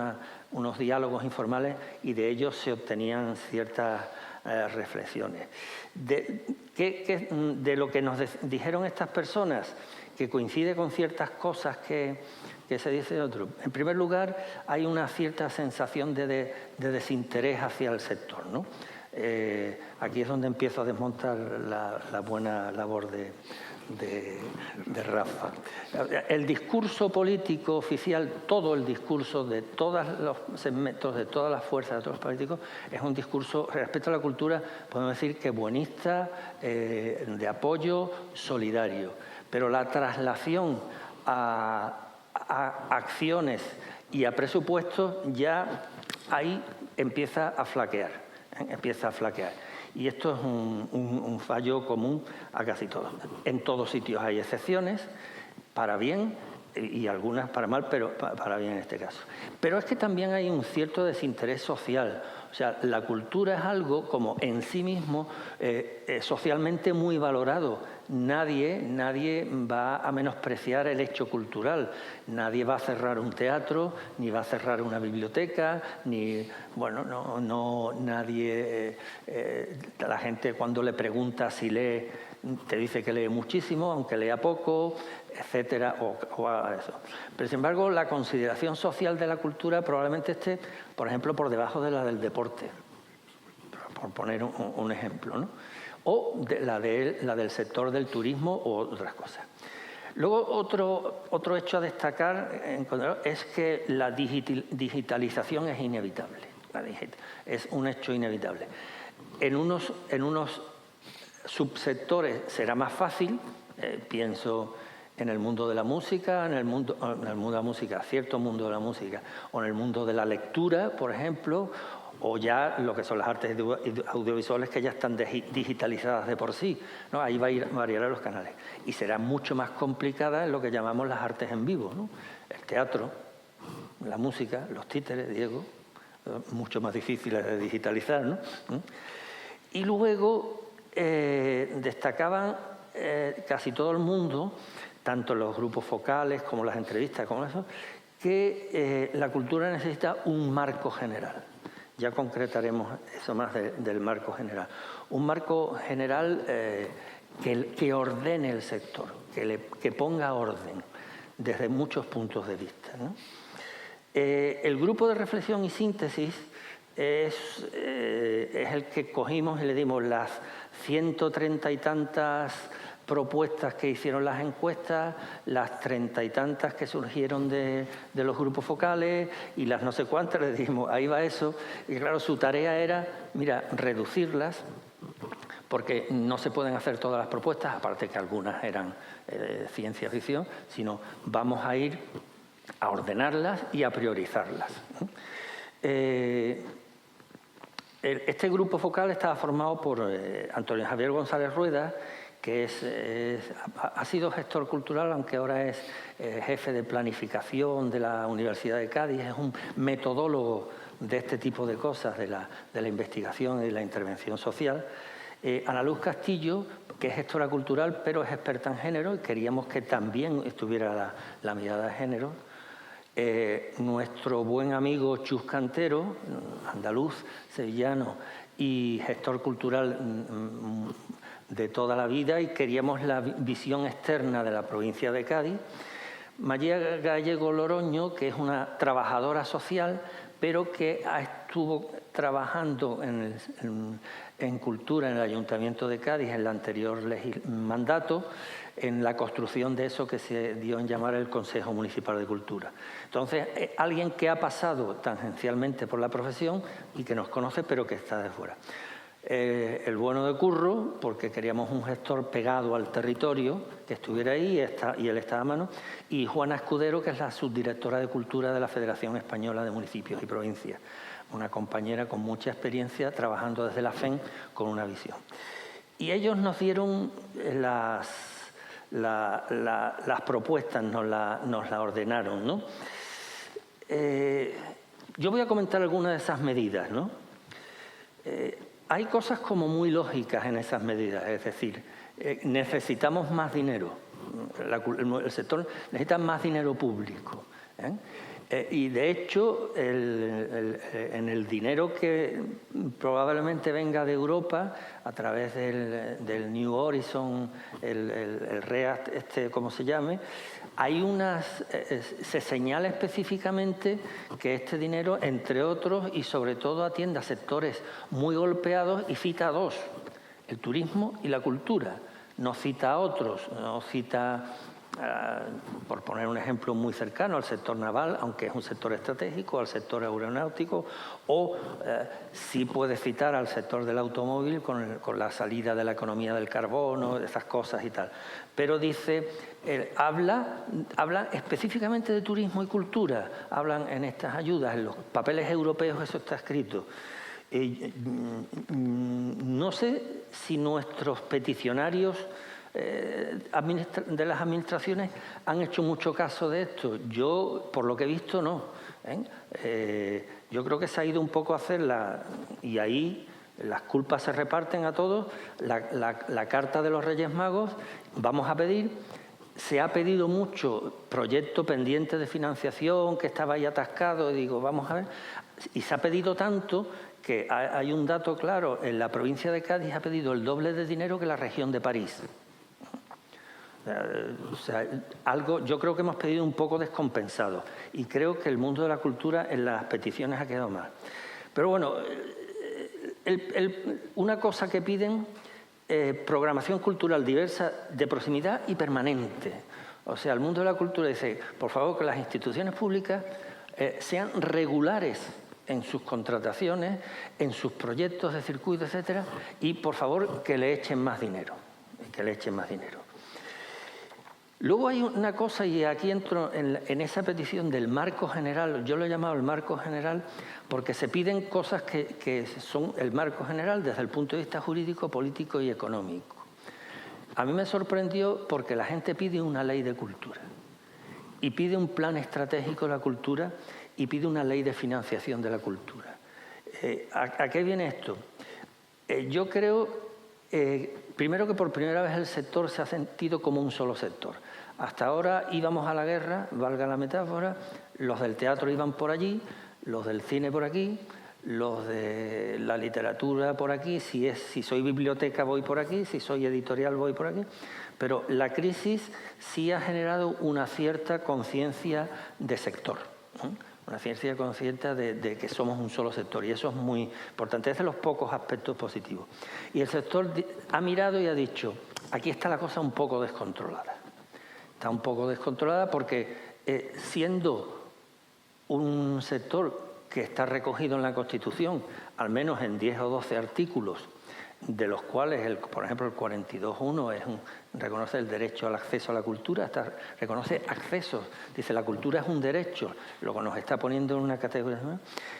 unos diálogos informales, y de ellos se obtenían ciertas reflexiones. De lo que nos dijeron estas personas, que coincide con ciertas cosas que se dice de otro. En primer lugar, hay una cierta sensación de desinterés hacia el sector, ¿no? Aquí es donde empiezo a desmontar la buena labor de Rafa. El discurso político oficial, todo el discurso de todos los segmentos, de todas las fuerzas de todos los políticos, es un discurso, respecto a la cultura, podemos decir que buenista, de apoyo, solidario. Pero la traslación a acciones y a presupuestos ya ahí empieza a flaquear. Y esto es un fallo común a casi todos. En todos sitios hay excepciones, para bien, y algunas para mal, pero para bien en este caso. Pero es que también hay un cierto desinterés social. O sea, la cultura es algo como en sí mismo socialmente muy valorado. Nadie va a menospreciar el hecho cultural. Nadie va a cerrar un teatro, ni va a cerrar una biblioteca, ni, bueno, nadie, la gente cuando le pregunta si lee, te dice que lee muchísimo, aunque lea poco, etcétera, o eso. Pero, sin embargo, la consideración social de la cultura probablemente esté, por ejemplo, por debajo de la del deporte, por poner un ejemplo, ¿no? O la del sector del turismo o otras cosas. Luego, otro hecho a destacar es que la digitalización es inevitable. Es un hecho inevitable. En unos subsectores será más fácil, pienso en el mundo de la música, en el mundo de la música, cierto mundo de la música, o en el mundo de la lectura, por ejemplo, o ya lo que son las artes audiovisuales que ya están digitalizadas de por sí, ¿no? Ahí variarán los canales. Y será mucho más complicada en lo que llamamos las artes en vivo, ¿no? El teatro, la música, los títeres, Diego, mucho más difíciles de digitalizar, ¿no? Y luego destacaban casi todo el mundo, tanto los grupos focales como las entrevistas, como eso, que la cultura necesita un marco general. Ya concretaremos eso más del marco general. Un marco general que ordene el sector, que ponga orden desde muchos puntos de vista, ¿no? El grupo de reflexión y síntesis es el que cogimos y le dimos las 130 y tantas propuestas que hicieron las encuestas, las 30 y tantas que surgieron de los grupos focales y las no sé cuántas, le dijimos, ahí va eso. Y claro, su tarea era, mira, reducirlas, porque no se pueden hacer todas las propuestas, aparte que algunas eran ciencia ficción, sino vamos a ir a ordenarlas y a priorizarlas. Este grupo focal estaba formado por Antonio Javier González Rueda, que ha sido gestor cultural, aunque ahora es jefe de planificación de la Universidad de Cádiz, es un metodólogo de este tipo de cosas, de la investigación y de la intervención social. Ana Luz Castillo, que es gestora cultural, pero es experta en género, y queríamos que también estuviera la mirada de género. Nuestro buen amigo Chus Cantero, andaluz, sevillano y gestor cultural de toda la vida, y queríamos la visión externa de la provincia de Cádiz. María Gallego Loroño, que es una trabajadora social, pero que estuvo trabajando en cultura en el Ayuntamiento de Cádiz en el anterior mandato, en la construcción de eso que se dio en llamar el Consejo Municipal de Cultura. Entonces, alguien que ha pasado tangencialmente por la profesión y que nos conoce, pero que está de fuera. El bueno de Curro, porque queríamos un gestor pegado al territorio, que estuviera ahí y él estaba a mano, y Juana Escudero, que es la subdirectora de Cultura de la Federación Española de Municipios y Provincias, una compañera con mucha experiencia trabajando desde la FEN con una visión. Y ellos nos dieron las propuestas, nos la ordenaron, ¿no? Yo voy a comentar algunas de esas medidas, ¿no? Hay cosas como muy lógicas en esas medidas, es decir, necesitamos más dinero, el sector necesita más dinero público, y de hecho en el dinero que probablemente venga de Europa a través del New Horizon, el REACT, como se llame, hay se señala específicamente que este dinero, entre otros, y sobre todo atiende a sectores muy golpeados, y cita a dos, el turismo y la cultura. No cita a otros, no cita, por poner un ejemplo muy cercano, al sector naval, aunque es un sector estratégico, al sector aeronáutico, o sí puede citar al sector del automóvil con la salida de la economía del carbono, esas cosas y tal. Pero dice, habla específicamente de turismo y cultura, hablan en estas ayudas, en los papeles europeos eso está escrito. No sé si nuestros peticionarios de las administraciones han hecho mucho caso de esto. Yo, por lo que he visto, no. Yo creo que se ha ido un poco a hacerla y ahí las culpas se reparten a todos. La carta de los Reyes Magos, vamos a pedir, se ha pedido mucho proyecto pendiente de financiación que estaba ahí atascado, y digo, vamos a ver, y se ha pedido tanto que hay un dato claro, en la provincia de Cádiz ha pedido el doble de dinero que la región de París. O sea, yo creo que hemos pedido un poco descompensado y creo que el mundo de la cultura en las peticiones ha quedado mal. Pero bueno, una cosa que piden, programación cultural diversa, de proximidad y permanente. O sea, el mundo de la cultura dice, por favor, que las instituciones públicas sean regulares en sus contrataciones, en sus proyectos de circuito, etcétera, y por favor que le echen más dinero, Luego hay una cosa, y aquí entro en esa petición del marco general. Yo lo he llamado el marco general porque se piden cosas que son el marco general desde el punto de vista jurídico, político y económico. A mí me sorprendió porque la gente pide una ley de cultura y pide un plan estratégico de la cultura y pide una ley de financiación de la cultura. ¿A qué viene esto? Yo creo, primero, que por primera vez el sector se ha sentido como un solo sector. Hasta ahora íbamos a la guerra, valga la metáfora, los del teatro iban por allí, los del cine por aquí, los de la literatura por aquí, si soy biblioteca voy por aquí, si soy editorial voy por aquí. Pero la crisis sí ha generado una cierta conciencia de sector, una cierta conciencia de que somos un solo sector, y eso es muy importante, es de los pocos aspectos positivos. Y el sector ha mirado y ha dicho, aquí está la cosa un poco descontrolada. Está un poco descontrolada porque siendo un sector que está recogido en la Constitución, al menos en 10 o 12 artículos, de los cuales, por ejemplo, el 42.1 reconoce el derecho al acceso a la cultura, reconoce accesos, dice la cultura es un derecho, lo que nos está poniendo en una categoría, ¿no?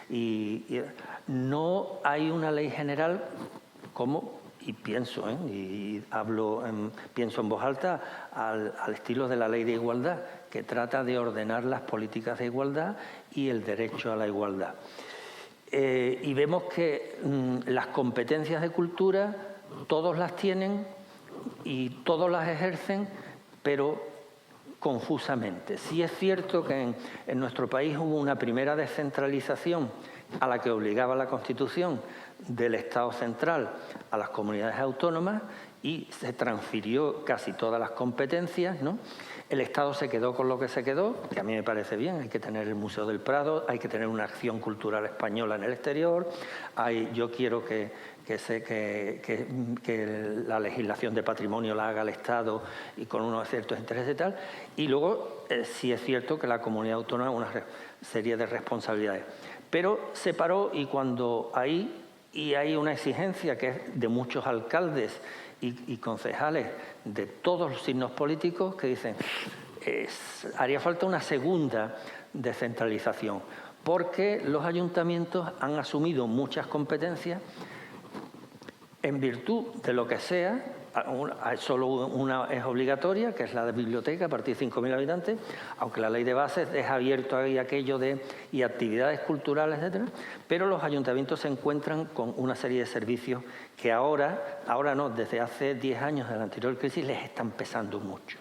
Y no hay una ley general como, y pienso, pienso en voz alta, al estilo de la Ley de Igualdad, que trata de ordenar las políticas de igualdad y el derecho a la igualdad. Y vemos que las competencias de cultura todos las tienen y todos las ejercen, pero confusamente. Sí es cierto que en nuestro país hubo una primera descentralización a la que obligaba la Constitución del Estado central a las comunidades autónomas y se transfirió casi todas las competencias, ¿no? El Estado se quedó con lo que se quedó, que a mí me parece bien, hay que tener el Museo del Prado, hay que tener una acción cultural española en el exterior, yo quiero que la legislación de patrimonio la haga el Estado y con unos ciertos intereses y tal, y luego sí es cierto que la comunidad autónoma una serie de responsabilidades. Pero se paró y cuando hay una exigencia que es de muchos alcaldes y concejales de todos los signos políticos que dicen haría falta una segunda descentralización porque los ayuntamientos han asumido muchas competencias en virtud de lo que sea. Solo una es obligatoria, que es la de biblioteca a partir de 5.000 habitantes, aunque la ley de bases deja abierto ahí aquello y actividades culturales, etcétera, pero los ayuntamientos se encuentran con una serie de servicios que ahora no, desde hace 10 años de la anterior crisis les están pesando mucho.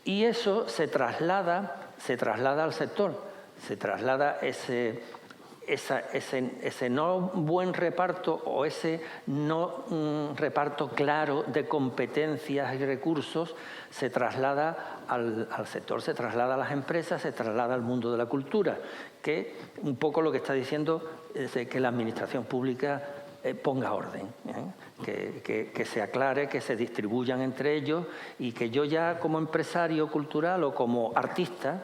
Y eso se traslada al sector, se traslada ese no buen reparto o ese no reparto claro de competencias y recursos, se traslada al sector, se traslada a las empresas, se traslada al mundo de la cultura, que un poco lo que está diciendo es que la administración pública ponga orden, que se aclare, que se distribuyan entre ellos y que yo ya como empresario cultural o como artista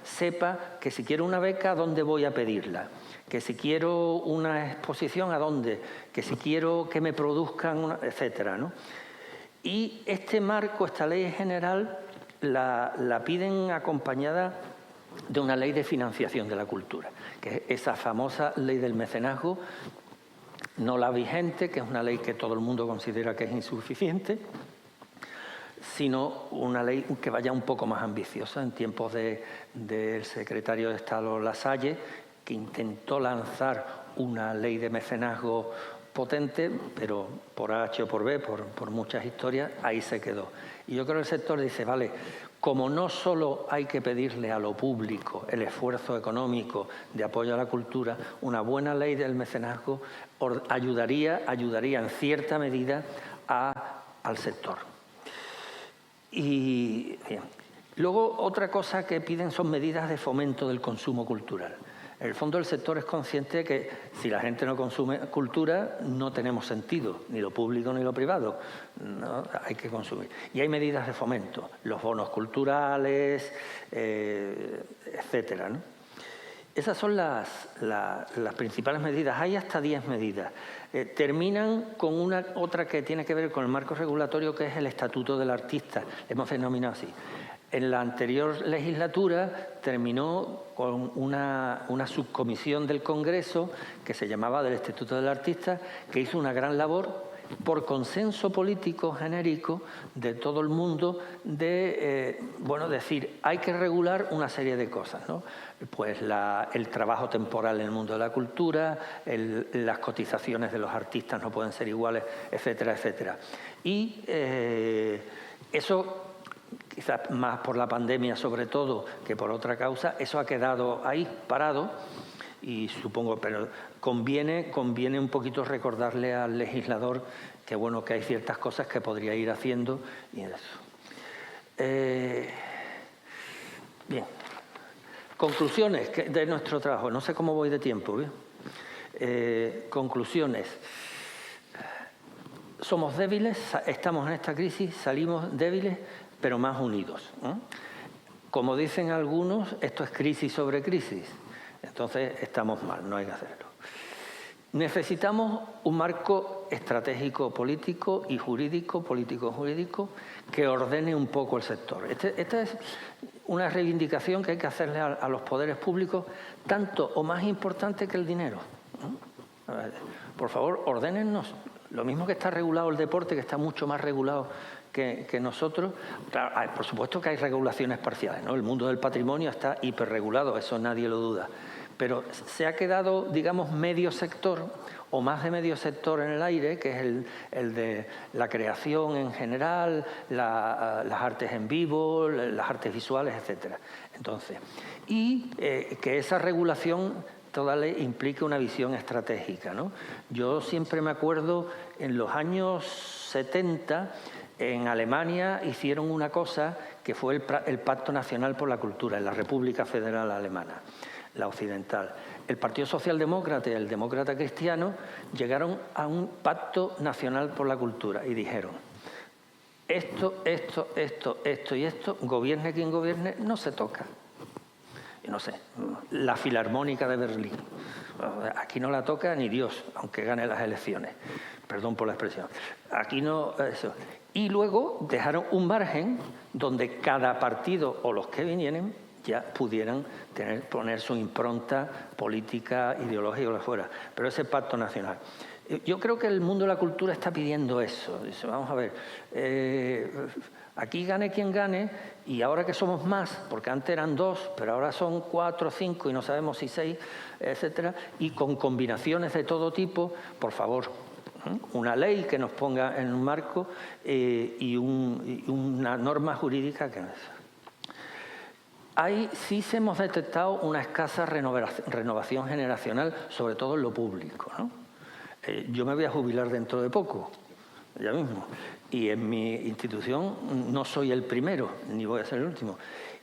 sepa que si quiero una beca, ¿a dónde voy a pedirla? Que si quiero una exposición, ¿a dónde? Que si quiero que me produzcan, etcétera, ¿no? Y este marco, esta ley general, la piden acompañada de una ley de financiación de la cultura, que es esa famosa ley del mecenazgo, no la vigente, que es una ley que todo el mundo considera que es insuficiente, sino una ley que vaya un poco más ambiciosa. En tiempos del secretario de Estado Lasalle, que intentó lanzar una ley de mecenazgo potente, pero por H o por B, por muchas historias, ahí se quedó. Y yo creo que el sector dice, vale, como no solo hay que pedirle a lo público el esfuerzo económico de apoyo a la cultura, una buena ley del mecenazgo ayudaría en cierta medida al sector. Y bien. Luego, otra cosa que piden son medidas de fomento del consumo cultural. En el fondo, el sector es consciente de que si la gente no consume cultura, no tenemos sentido, ni lo público ni lo privado. No, hay que consumir. Y hay medidas de fomento, los bonos culturales, etcétera, ¿no? Esas son las principales medidas. Hay hasta 10 medidas. Terminan con otra que tiene que ver con el marco regulatorio, que es el Estatuto del Artista. Hemos denominado así. En la anterior legislatura terminó con una subcomisión del Congreso que se llamaba del Estatuto del Artista, que hizo una gran labor por consenso político genérico de todo el mundo de, decir, hay que regular una serie de cosas, ¿no? Pues el trabajo temporal en el mundo de la cultura, las cotizaciones de los artistas no pueden ser iguales, etcétera, etcétera. Y eso, quizás más por la pandemia sobre todo que por otra causa, eso ha quedado ahí parado y supongo, pero conviene un poquito recordarle al legislador que bueno, que hay ciertas cosas que podría ir haciendo y eso. Bien. Conclusiones de nuestro trabajo. No sé cómo voy de tiempo, ¿bien? Conclusiones. Somos débiles, estamos en esta crisis, salimos débiles, pero más unidos, ¿eh? Como dicen algunos, esto es crisis sobre crisis. Entonces estamos mal, no hay que hacerlo. Necesitamos un marco estratégico político y jurídico, político-jurídico, que ordene un poco el sector. Esta es una reivindicación que hay que hacerle a los poderes públicos, tanto o más importante que el dinero. Por favor, ordénennos. Lo mismo que está regulado el deporte, que está mucho más regulado que nosotros. Claro, por supuesto que hay regulaciones parciales, ¿no? El mundo del patrimonio está hiperregulado, eso nadie lo duda. Pero se ha quedado, digamos, medio sector o más de medio sector en el aire, que es el de la creación en general, las artes en vivo, las artes visuales, etcétera. Entonces, que esa regulación toda ley implique una visión estratégica, ¿no? Yo siempre me acuerdo, en los años 70, en Alemania hicieron una cosa que fue el Pacto Nacional por la Cultura, en la República Federal Alemana, la occidental. El Partido Socialdemócrata y el Demócrata Cristiano llegaron a un Pacto Nacional por la Cultura y dijeron, esto y esto, gobierne quien gobierne, no se toca. No sé, la Filarmónica de Berlín. Aquí no la toca ni Dios, aunque gane las elecciones. Perdón por la expresión. Aquí no... Eso. Y luego dejaron un margen donde cada partido o los que vinieran ya pudieran poner su impronta política, ideológica o lo fuera. Pero ese pacto nacional. Yo creo que el mundo de la cultura está pidiendo eso. Dice, vamos a ver, aquí gane quien gane, y ahora que somos más, porque antes eran 2, pero ahora son 4, 5 y no sabemos si 6, etcétera, y con combinaciones de todo tipo, por favor, una ley que nos ponga en un marco y una norma jurídica que no es. Sí hemos detectado una escasa renovación generacional, sobre todo en lo público, ¿no? Yo me voy a jubilar dentro de poco, ya mismo, y en mi institución no soy el primero, ni voy a ser el último,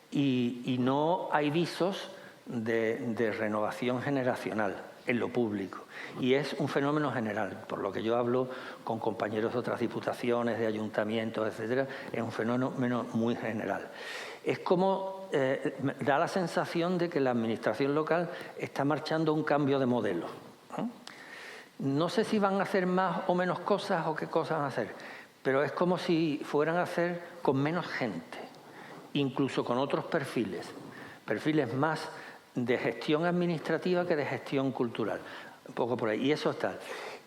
y no hay visos de renovación generacional en lo público, y es un fenómeno general, por lo que yo hablo con compañeros de otras diputaciones, de ayuntamientos, etcétera, es un fenómeno muy general. Es como, da la sensación de que la administración local está marchando a un cambio de modelo, ¿no? No sé si van a hacer más o menos cosas o qué cosas van a hacer, pero es como si fueran a hacer con menos gente, incluso con otros perfiles más de gestión administrativa que de gestión cultural, un poco por ahí, y eso está.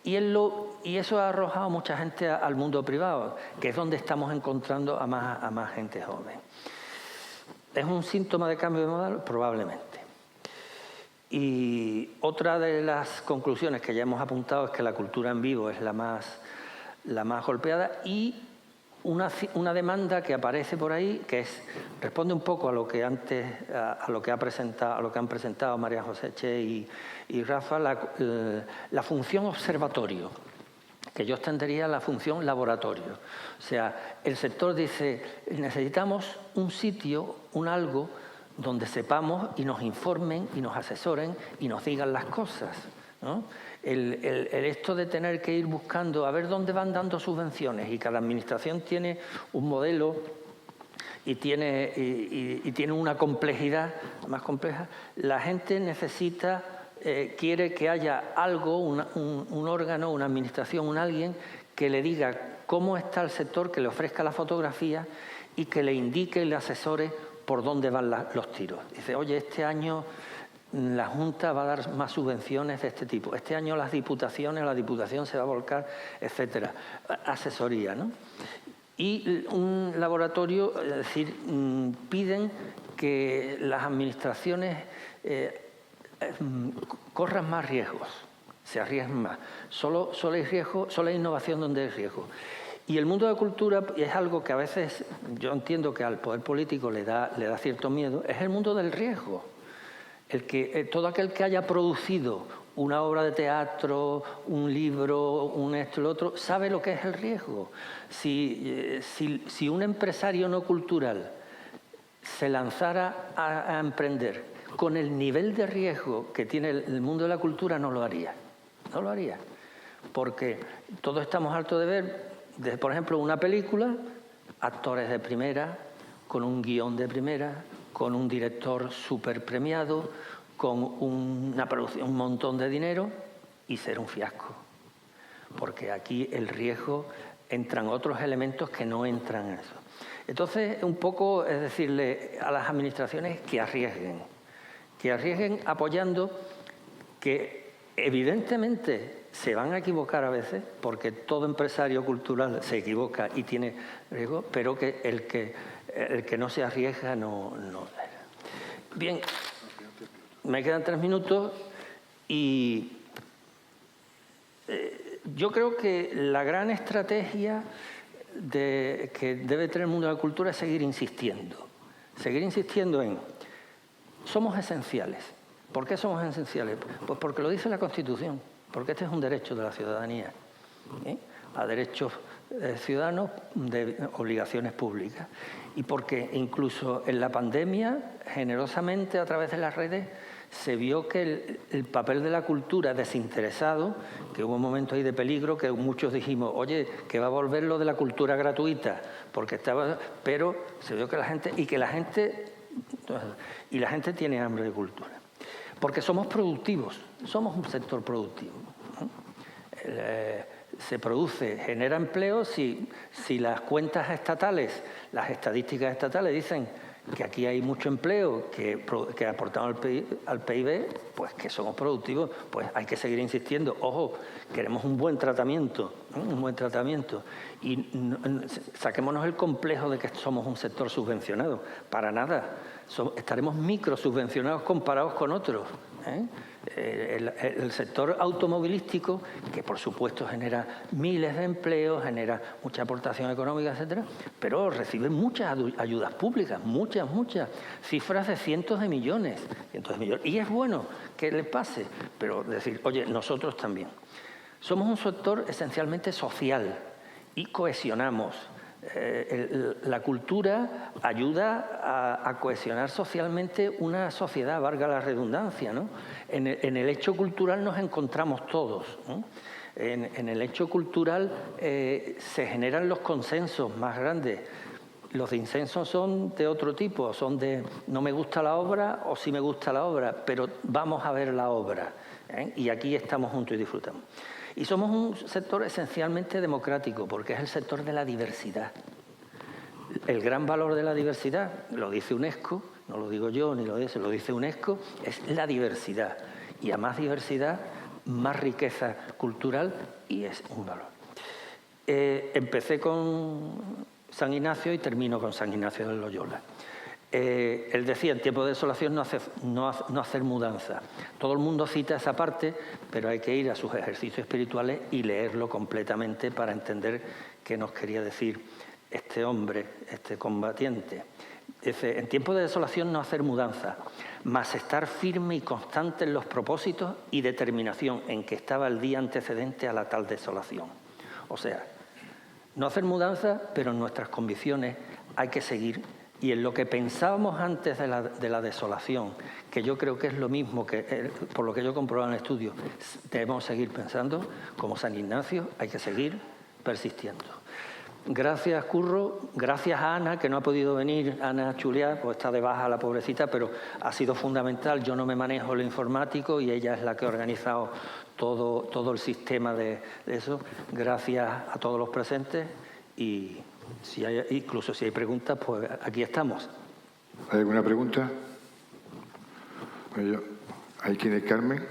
Y en lo y eso ha arrojado mucha gente al mundo privado, que es donde estamos encontrando a más gente joven. ¿Es un síntoma de cambio de modelo? Probablemente. Y otra de las conclusiones que ya hemos apuntado es que la cultura en vivo es la más golpeada, y una demanda que aparece por ahí, que responde un poco a lo que antes a lo que han presentado María José Che y Rafa, la función observatorio, que yo extendería a la función laboratorio. O sea, el sector dice, necesitamos un sitio, un algo donde sepamos y nos informen y nos asesoren y nos digan las cosas, ¿no? Esto de tener que ir buscando a ver dónde van dando subvenciones, y cada administración tiene un modelo y tiene una complejidad más compleja. La gente necesita, quiere que haya algo, un órgano, una administración, un alguien que le diga cómo está el sector, que le ofrezca la fotografía y que le indique y le asesore por dónde van los tiros. Dice, oye, este año la Junta va a dar más subvenciones de este tipo, este año la Diputación se va a volcar, etcétera. Asesoría, ¿no? Y un laboratorio, es decir, piden que las administraciones corran más riesgos, se arriesguen más. Solo hay riesgo, solo hay innovación donde hay riesgo. Y el mundo de la cultura es algo que a veces yo entiendo que al poder político le da cierto miedo, es el mundo del riesgo. Todo aquel que haya producido una obra de teatro, un libro, un esto y lo otro, sabe lo que es el riesgo. Si un empresario no cultural se lanzara a emprender con el nivel de riesgo que tiene el mundo de la cultura, no lo haría. No lo haría. Porque todos estamos hartos de ver, por ejemplo, una película, actores de primera, con un guión de primera, con un director súper premiado, con una producción, un montón de dinero, y ser un fiasco. Porque aquí el riesgo, entran otros elementos que no entran en eso. Entonces, un poco es decirle a las administraciones que arriesguen apoyando, que evidentemente se van a equivocar a veces, porque todo empresario cultural se equivoca y tiene riesgo, pero que el que no se arriesga no. Bien, me quedan 3 minutos y yo creo que la gran estrategia que debe tener el mundo de la cultura es seguir insistiendo en somos esenciales. ¿Por qué somos esenciales? Pues porque lo dice la Constitución, porque este es un derecho de la ciudadanía, a derechos ciudadanos de obligaciones públicas, y porque incluso en la pandemia, generosamente a través de las redes, se vio que el papel de la cultura desinteresado, que hubo un momento ahí de peligro, que muchos dijimos, oye, que va a volver lo de la cultura gratuita, pero se vio que la gente tiene hambre de cultura. Porque somos productivos, somos un sector productivo. Se produce, genera empleo si las cuentas estatales, las estadísticas estatales dicen que aquí hay mucho empleo, que aportamos al PIB, pues que somos productivos, pues hay que seguir insistiendo. Ojo, queremos un buen tratamiento, y saquémonos el complejo de que somos un sector subvencionado. Para nada, estaremos microsubvencionados comparados con otros. El sector automovilístico, que por supuesto genera miles de empleos, genera mucha aportación económica, etcétera, pero recibe muchas ayudas públicas, muchas, cifras de cientos de millones. Y es bueno que les pase, pero decir, oye, nosotros también. Somos un sector esencialmente social y cohesionamos. La cultura ayuda a cohesionar socialmente una sociedad, valga la redundancia, ¿no? En el hecho cultural nos encontramos todos, ¿no? En el hecho cultural se generan los consensos más grandes. Los disensos son de otro tipo, son de no me gusta la obra o sí me gusta la obra, pero vamos a ver la obra, y aquí estamos juntos y disfrutamos. Y somos un sector esencialmente democrático, porque es el sector de la diversidad. El gran valor de la diversidad, lo dice UNESCO, no lo digo yo, ni lo dice UNESCO, es la diversidad. Y a más diversidad, más riqueza cultural y es un valor. Empecé con San Ignacio y termino con San Ignacio de Loyola. Él decía, en tiempo de desolación no hacer mudanza. Todo el mundo cita esa parte, pero hay que ir a sus ejercicios espirituales y leerlo completamente para entender qué nos quería decir este hombre, este combatiente. Dice, en tiempo de desolación no hacer mudanza, mas estar firme y constante en los propósitos y determinación en que estaba el día antecedente a la tal desolación. O sea, no hacer mudanza, pero en nuestras convicciones hay que seguir. Y en lo que pensábamos antes de la desolación, que yo creo que es lo mismo que, por lo que yo he comprobado en el estudio, debemos seguir pensando, como San Ignacio, hay que seguir persistiendo. Gracias, Curro. Gracias a Ana, que no ha podido venir, Ana Chuliá, pues está de baja la pobrecita, pero ha sido fundamental. Yo no me manejo lo informático y ella es la que ha organizado todo el sistema de eso. Gracias a todos los presentes y incluso si hay preguntas, pues aquí estamos. ¿Hay alguna pregunta? ¿Hay quién es Carmen?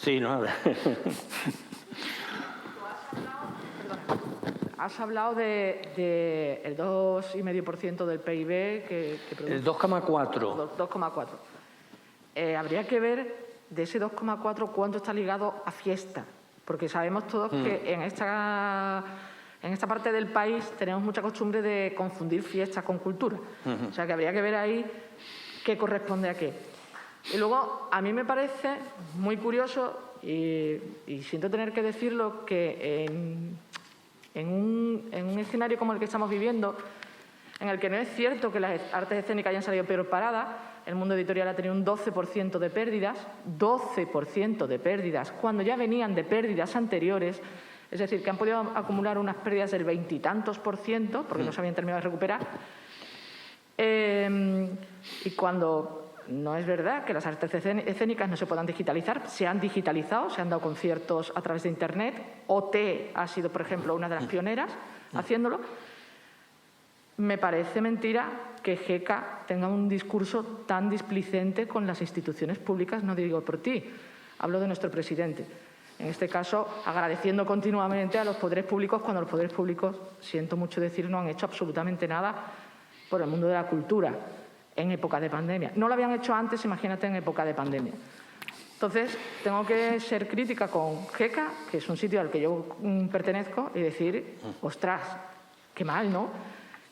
Sí, no. Has hablado del 2,5% del PIB que produce. El 2,4. 2,4. Habría que ver de ese 2,4 cuánto está ligado a fiesta, porque sabemos todos que en esta parte del país tenemos mucha costumbre de confundir fiestas con cultura. O sea que habría que ver ahí qué corresponde a qué. Y luego, a mí me parece muy curioso, y siento tener que decirlo, que en un escenario como el que estamos viviendo, en el que no es cierto que las artes escénicas hayan salido peor paradas, el mundo editorial ha tenido un 12% de pérdidas, cuando ya venían de pérdidas anteriores, es decir, que han podido acumular unas pérdidas del 20 y tantos %, porque no se habían terminado de recuperar, y cuando no es verdad que las artes escénicas no se puedan digitalizar, se han digitalizado, se han dado conciertos a través de Internet, OT ha sido, por ejemplo, una de las pioneras haciéndolo. Me parece mentira que GECA tenga un discurso tan displicente con las instituciones públicas, no digo por ti, hablo de nuestro presidente. En este caso, agradeciendo continuamente a los poderes públicos cuando los poderes públicos, siento mucho decir, no han hecho absolutamente nada por el mundo de la cultura en época de pandemia. No lo habían hecho antes, imagínate en época de pandemia. Entonces, tengo que ser crítica con GECA, que es un sitio al que yo pertenezco, y decir, ostras, qué mal, ¿no?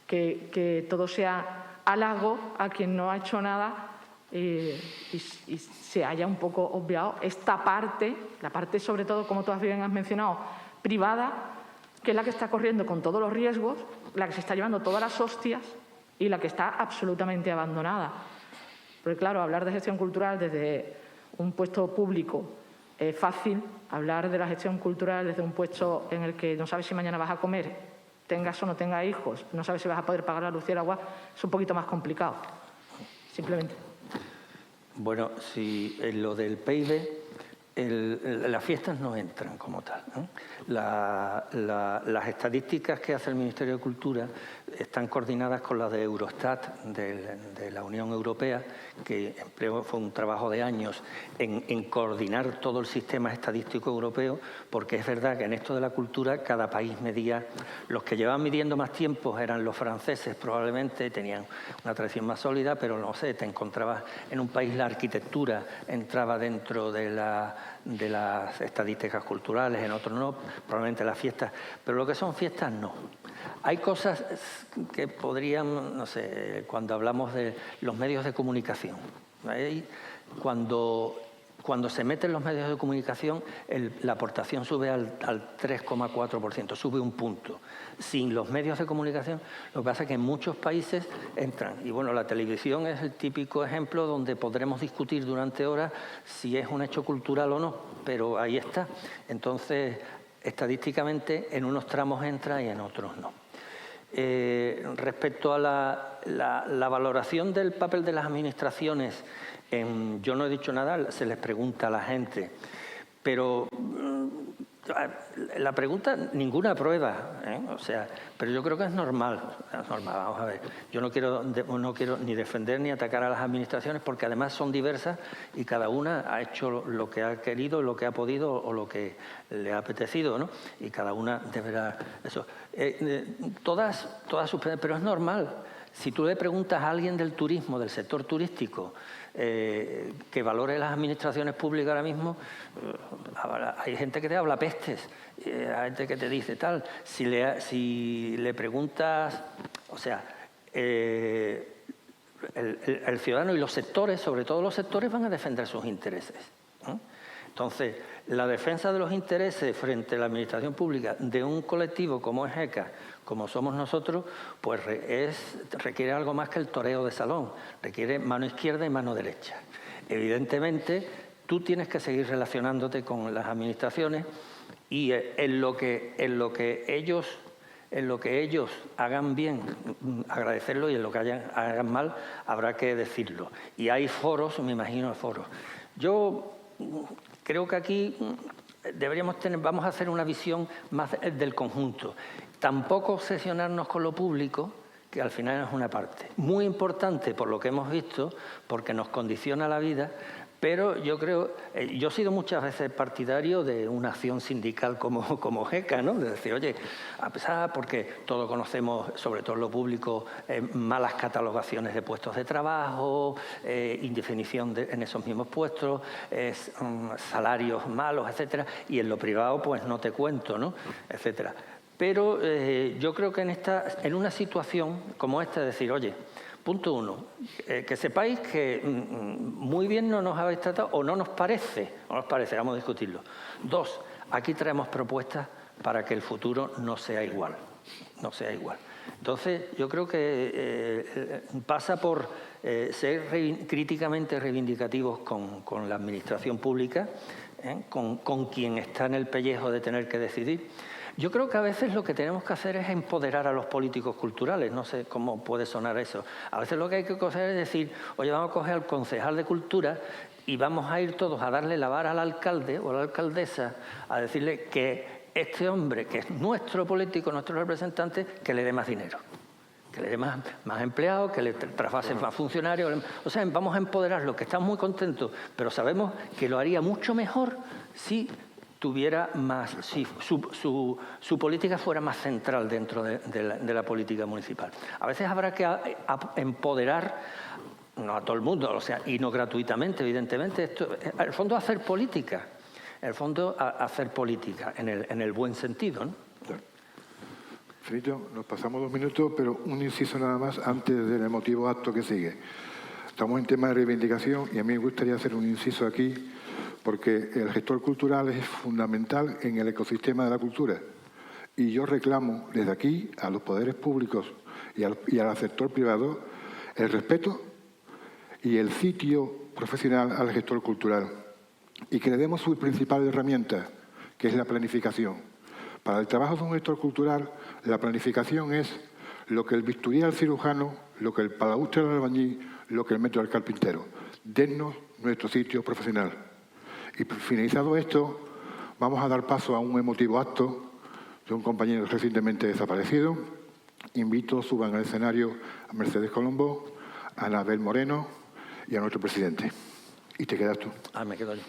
Que todo sea halago a quien no ha hecho nada y se haya un poco obviado esta parte, la parte sobre todo, como tú bien has mencionado, privada, que es la que está corriendo con todos los riesgos, la que se está llevando todas las hostias y la que está absolutamente abandonada. Porque claro, hablar de gestión cultural desde un puesto público es fácil, hablar de la gestión cultural desde un puesto en el que no sabes si mañana vas a comer, tengas o no tengas hijos, no sabes si vas a poder pagar la luz y el agua, es un poquito más complicado, simplemente. Bueno, si en lo del PIB, las fiestas no entran como tal, ¿no? Las estadísticas que hace el Ministerio de Cultura están coordinadas con las de Eurostat, de la Unión Europea, que fue un trabajo de años en coordinar todo el sistema estadístico europeo, porque es verdad que en esto de la cultura cada país medía. Los que llevaban midiendo más tiempo eran los franceses, probablemente tenían una tradición más sólida, pero no sé, te encontrabas en un país la arquitectura entraba dentro de las estadísticas culturales, en otros no, probablemente las fiestas, pero lo que son fiestas no. Hay cosas que podrían, no sé, cuando hablamos de los medios de comunicación, cuando se meten los medios de comunicación, la aportación sube al 3,4%, sube un punto. Sin los medios de comunicación, lo que pasa es que en muchos países entran. Y bueno, la televisión es el típico ejemplo donde podremos discutir durante horas si es un hecho cultural o no, pero ahí está. Entonces, estadísticamente, en unos tramos entra y en otros no. Respecto a la valoración del papel de las administraciones, yo no he dicho nada, se les pregunta a la gente, pero la pregunta, ninguna prueba, o sea, pero yo creo que es normal, vamos a ver. Yo no quiero ni defender ni atacar a las administraciones porque además son diversas y cada una ha hecho lo que ha querido, lo que ha podido o lo que le ha apetecido, ¿no? Y cada una deberá eso. Todas suspenden, pero es normal. Si tú le preguntas a alguien del turismo, del sector turístico, que valore las administraciones públicas ahora mismo, hay gente que te habla pestes, hay gente que te dice tal. Si le preguntas, o sea, el ciudadano y los sectores, sobre todo los sectores, van a defender sus intereses, ¿no? Entonces, la defensa de los intereses frente a la administración pública de un colectivo como es ECA, como somos nosotros, pues requiere algo más que el toreo de salón, requiere mano izquierda y mano derecha. Evidentemente, tú tienes que seguir relacionándote con las administraciones y en lo que ellos hagan bien, agradecerlo, y en lo que hagan mal, habrá que decirlo. Y hay foros, me imagino, foros. Yo creo que aquí vamos a hacer una visión más del conjunto. Tampoco obsesionarnos con lo público, que al final es una parte muy importante por lo que hemos visto, porque nos condiciona la vida, pero yo creo, yo he sido muchas veces partidario de una acción sindical como GECA, ¿no? De decir, oye, a pesar, porque todos conocemos, sobre todo en lo público, malas catalogaciones de puestos de trabajo, indefinición en esos mismos puestos, salarios malos, etcétera, y en lo privado, pues no te cuento, ¿no? Etcétera. Pero yo creo que en una situación como esta, decir, oye, punto uno, que sepáis que muy bien no nos habéis tratado o no nos parece, vamos a discutirlo. Dos, aquí traemos propuestas para que el futuro no sea igual, Entonces, yo creo que pasa por ser críticamente reivindicativos con la administración pública, con quien está en el pellejo de tener que decidir. Yo creo que a veces lo que tenemos que hacer es empoderar a los políticos culturales. No sé cómo puede sonar eso. A veces lo que hay que hacer es decir, oye, vamos a coger al concejal de Cultura y vamos a ir todos a darle la vara al alcalde o a la alcaldesa, a decirle que este hombre, que es nuestro político, nuestro representante, que le dé más dinero, que le dé más empleados, que le traspase más funcionarios. O sea, vamos a empoderarlo, que estamos muy contentos, pero sabemos que lo haría mucho mejor si tuviera más, si su política fuera más central dentro de la política municipal. A veces habrá que empoderar, no a todo el mundo, o sea, y no gratuitamente, evidentemente. Esto, en el fondo, hacer política. En el buen sentido, ¿no? Finito, nos pasamos 2 minutos, pero un inciso nada más antes del emotivo acto que sigue. Estamos en tema de reivindicación y a mí me gustaría hacer un inciso aquí, porque el gestor cultural es fundamental en el ecosistema de la cultura. Y yo reclamo desde aquí a los poderes públicos y al sector privado el respeto y el sitio profesional al gestor cultural. Y que le demos su principal herramienta, que es la planificación. Para el trabajo de un gestor cultural, la planificación es lo que el bisturí al cirujano, lo que el palaustre al albañil, lo que el metro al carpintero. Dennos nuestro sitio profesional. Y finalizado esto, vamos a dar paso a un emotivo acto de un compañero recientemente desaparecido. Invito, suban al escenario a Mercedes Colombo, a Anabel Moreno y a nuestro presidente. Y te quedas tú. Me quedo yo.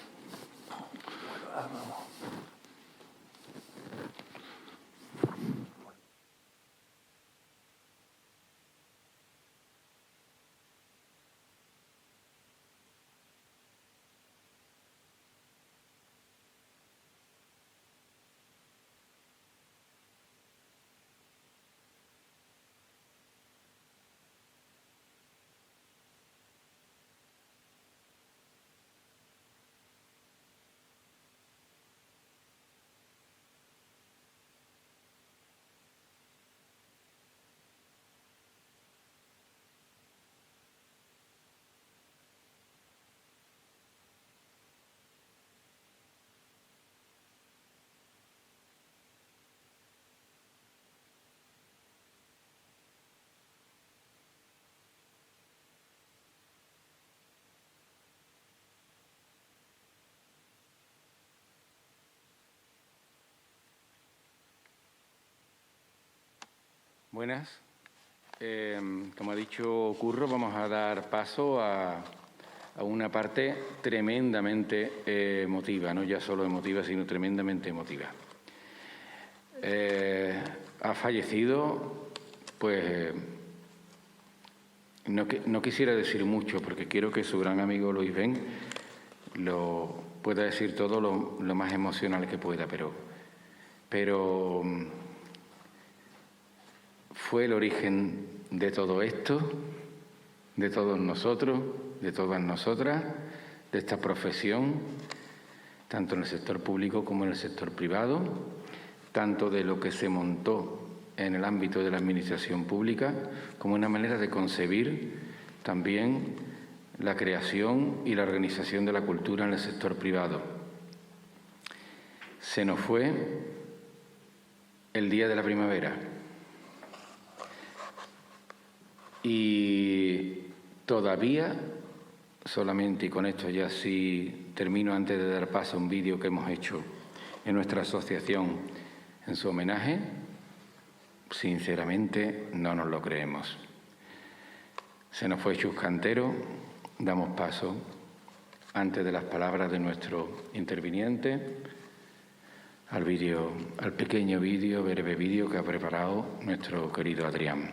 Buenas. Como ha dicho Curro, vamos a dar paso a una parte tremendamente emotiva, no ya solo emotiva, sino tremendamente emotiva. Ha fallecido, pues, no quisiera decir mucho, porque quiero que su gran amigo Luis Ben lo pueda decir todo lo más emocional que pueda, pero fue el origen de todo esto, de todos nosotros, de todas nosotras, de esta profesión, tanto en el sector público como en el sector privado, tanto de lo que se montó en el ámbito de la administración pública como una manera de concebir también la creación y la organización de la cultura en el sector privado. Se nos fue el día de la primavera y todavía, solamente, y con esto ya sí termino antes de dar paso a un vídeo que hemos hecho en nuestra asociación en su homenaje, sinceramente no nos lo creemos. Se nos fue Chus Cantero. Damos paso, antes de las palabras de nuestro interviniente, al pequeño vídeo, breve vídeo que ha preparado nuestro querido Adrián.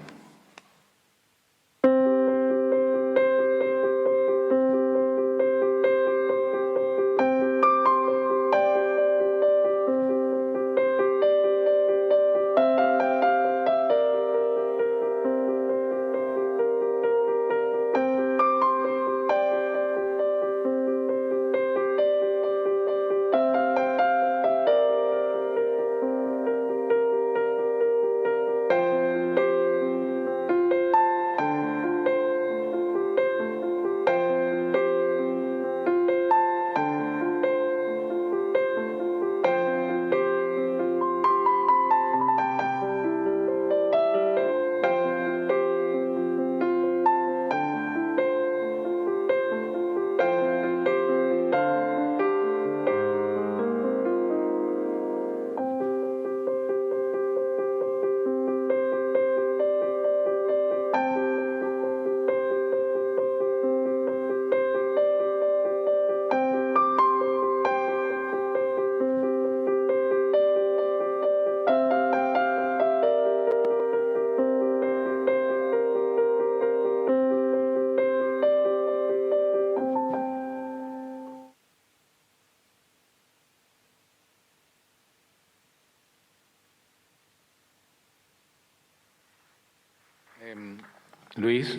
Luis,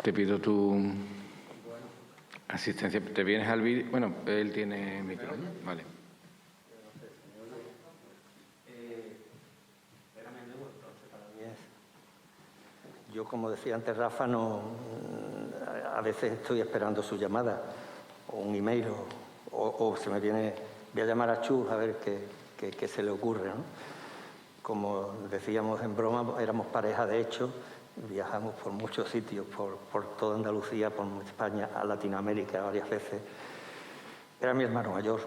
te pido tu asistencia. ¿Te vienes al vídeo? Bueno, él tiene micrófono. Vale. Yo, como decía antes Rafa, a veces estoy esperando su llamada o un email o se me viene, voy a llamar a Chus a ver qué se le ocurre, ¿no? Como decíamos en broma, éramos pareja de hecho, viajamos por muchos sitios, por toda Andalucía, por España, a Latinoamérica varias veces. Era mi hermano mayor,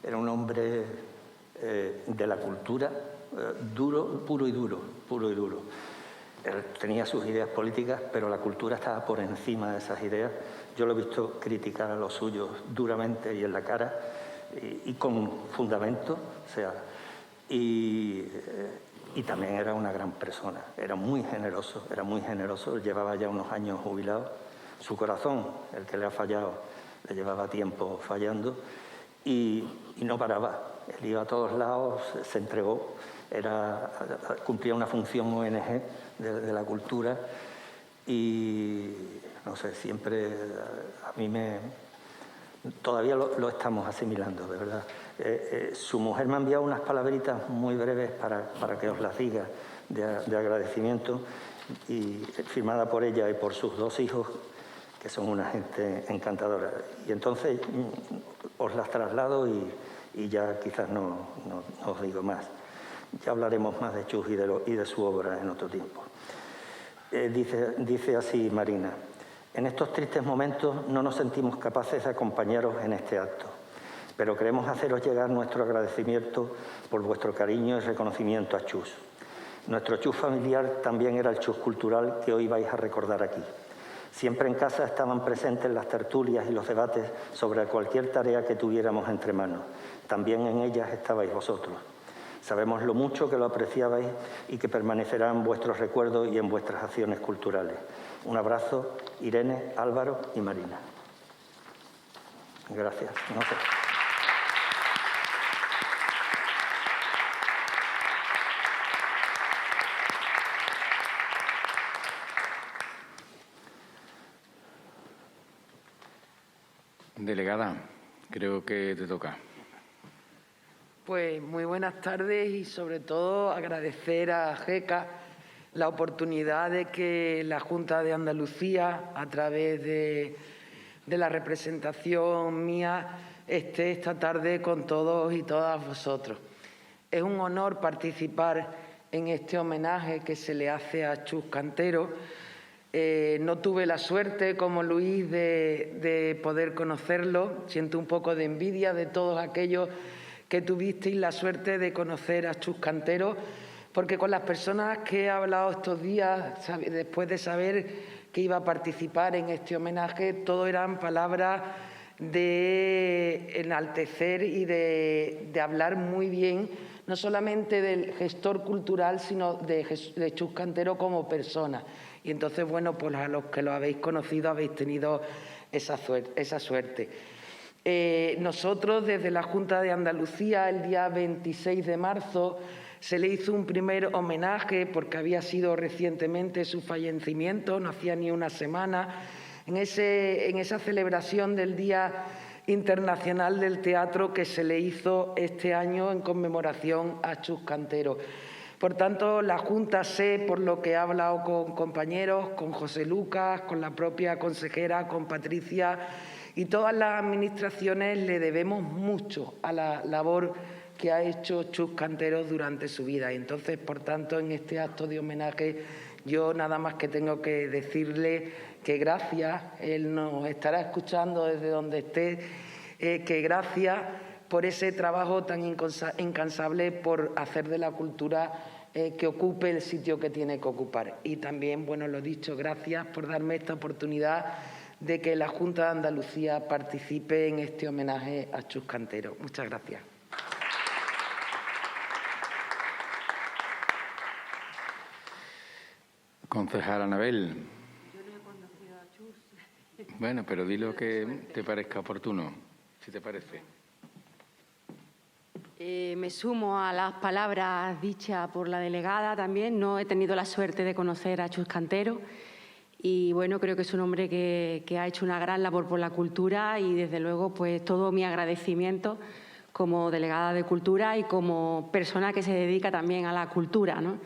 era un hombre de la cultura, puro y duro. Él tenía sus ideas políticas, pero la cultura estaba por encima de esas ideas. Yo lo he visto criticar a los suyos duramente y en la cara, y con fundamento, o sea, y también era una gran persona, era muy generoso, él llevaba ya unos años jubilado, su corazón, el que le ha fallado, le llevaba tiempo fallando y no paraba, él iba a todos lados, se entregó, cumplía una función ONG de la cultura y no sé, siempre a mí todavía lo estamos asimilando, de verdad. Su mujer me ha enviado unas palabritas muy breves para que os las diga, de agradecimiento, y firmada por ella y por sus dos hijos, que son una gente encantadora. Y entonces os las traslado y ya quizás no os digo más. Ya hablaremos más de Chus y de su obra en otro tiempo. Dice así Marina: en estos tristes momentos no nos sentimos capaces de acompañaros en este acto, pero queremos haceros llegar nuestro agradecimiento por vuestro cariño y reconocimiento a Chus. Nuestro chus familiar también era el chus cultural que hoy vais a recordar aquí. Siempre en casa estaban presentes las tertulias y los debates sobre cualquier tarea que tuviéramos entre manos. También en ellas estabais vosotros. Sabemos lo mucho que lo apreciabais y que permanecerá en vuestros recuerdos y en vuestras acciones culturales. Un abrazo, Irene, Álvaro y Marina. Gracias. No sé. Delegada, creo que te toca. Pues muy buenas tardes y sobre todo agradecer a GECA la oportunidad de que la Junta de Andalucía, a través de la representación mía, esté esta tarde con todos y todas vosotros. Es un honor participar en este homenaje que se le hace a Chus Cantero. No tuve la suerte, como Luis, de poder conocerlo. Siento un poco de envidia de todos aquellos que tuvisteis la suerte de conocer a Chus Cantero, porque con las personas que he hablado estos días, después de saber que iba a participar en este homenaje, todo eran palabras de enaltecer y de hablar muy bien, no solamente del gestor cultural, sino de Chus Cantero como persona. Y entonces, bueno, pues a los que lo habéis conocido habéis tenido esa suerte. Nosotros, desde la Junta de Andalucía, el día 26 de marzo, se le hizo un primer homenaje porque había sido recientemente su fallecimiento, no hacía ni una semana, en esa celebración del Día Internacional del Teatro que se le hizo este año en conmemoración a Chus Cantero. Por tanto, la Junta, sé por lo que he hablado con compañeros, con José Lucas, con la propia consejera, con Patricia y todas las administraciones, le debemos mucho a la labor que ha hecho Chus Cantero durante su vida. Y entonces, por tanto, en este acto de homenaje, yo nada más que tengo que decirle que gracias, él nos estará escuchando desde donde esté, que gracias por ese trabajo tan incansable por hacer de la cultura que ocupe el sitio que tiene que ocupar. Y también, bueno, lo dicho, gracias por darme esta oportunidad de que la Junta de Andalucía participe en este homenaje a Chus Cantero. Muchas gracias. Concejal Anabel. Yo no he conocido a Chus. Bueno, pero di lo que te parezca oportuno, si te parece. Me sumo a las palabras dichas por la delegada también. No he tenido la suerte de conocer a Chus Cantero y, bueno, creo que es un hombre que ha hecho una gran labor por la cultura y, desde luego, pues todo mi agradecimiento como delegada de Cultura y como persona que se dedica también a la cultura, ¿no?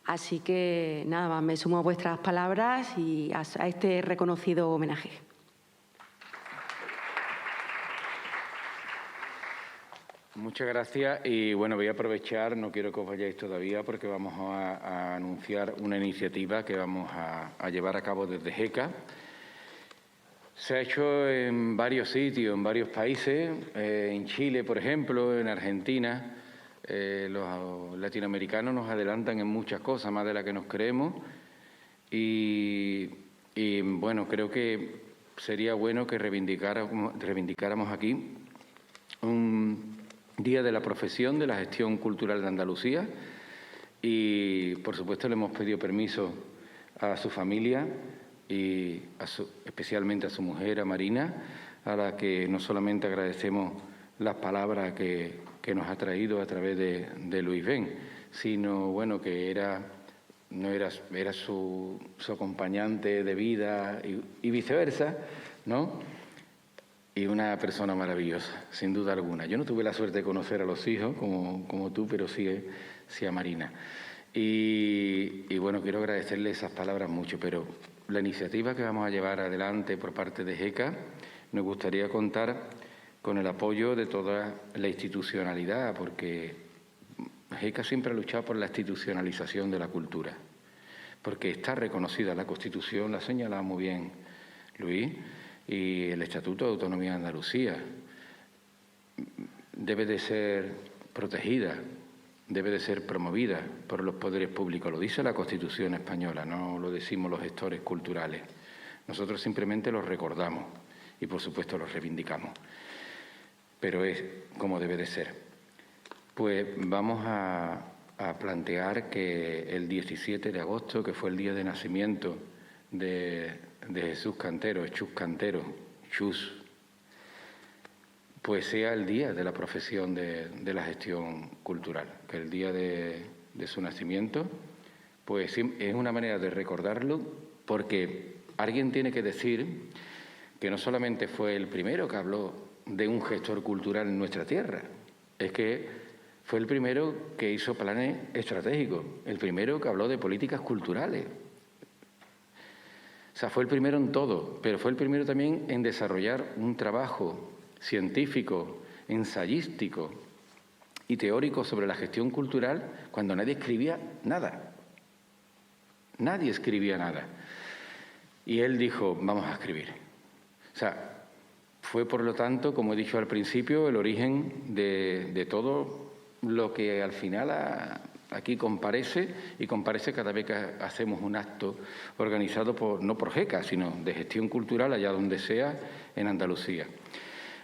Así que, nada más, me sumo a vuestras palabras y a este reconocido homenaje. Muchas gracias y, bueno, voy a aprovechar, no quiero que os vayáis todavía porque vamos a anunciar una iniciativa que vamos a llevar a cabo desde GECA. Se ha hecho en varios sitios, en varios países, en Chile, por ejemplo, en Argentina. Los latinoamericanos nos adelantan en muchas cosas, más de las que nos creemos. Y bueno, creo que sería bueno que reivindicáramos aquí un Día de la Profesión de la Gestión Cultural de Andalucía y, por supuesto, le hemos pedido permiso a su familia y especialmente a su mujer, a Marina, a la que no solamente agradecemos las palabras que nos ha traído a través de Luis Ben, sino, bueno, que era su acompañante de vida y viceversa, ¿no? Y una persona maravillosa, sin duda alguna. Yo no tuve la suerte de conocer a los hijos como tú, pero sí a Marina. Y bueno, quiero agradecerle esas palabras mucho, pero la iniciativa que vamos a llevar adelante por parte de GECA, nos gustaría contar con el apoyo de toda la institucionalidad, porque GECA siempre ha luchado por la institucionalización de la cultura, porque está reconocida la Constitución, la señalaba muy bien Luis, y el Estatuto de Autonomía de Andalucía debe de ser protegida debe de ser promovida por los poderes públicos. Lo dice la Constitución española, no lo decimos los gestores culturales. Nosotros simplemente los recordamos y, por supuesto, los reivindicamos. Pero es como debe de ser. Pues vamos a plantear que el 17 de agosto, que fue el día de nacimiento de Jesús Cantero, Chus Cantero, Chus, pues sea el día de la profesión de la gestión cultural, que el día de su nacimiento, pues es una manera de recordarlo, porque alguien tiene que decir que no solamente fue el primero que habló de un gestor cultural en nuestra tierra, es que fue el primero que hizo planes estratégicos, el primero que habló de políticas culturales. O sea, fue el primero en todo, pero fue el primero también en desarrollar un trabajo científico, ensayístico y teórico sobre la gestión cultural cuando nadie escribía nada. Nadie escribía nada. Y él dijo, vamos a escribir. O sea, fue por lo tanto, como he dicho al principio, el origen de todo lo que al final aquí comparece, y comparece cada vez que hacemos un acto organizado no por GECA, sino de gestión cultural allá donde sea en Andalucía.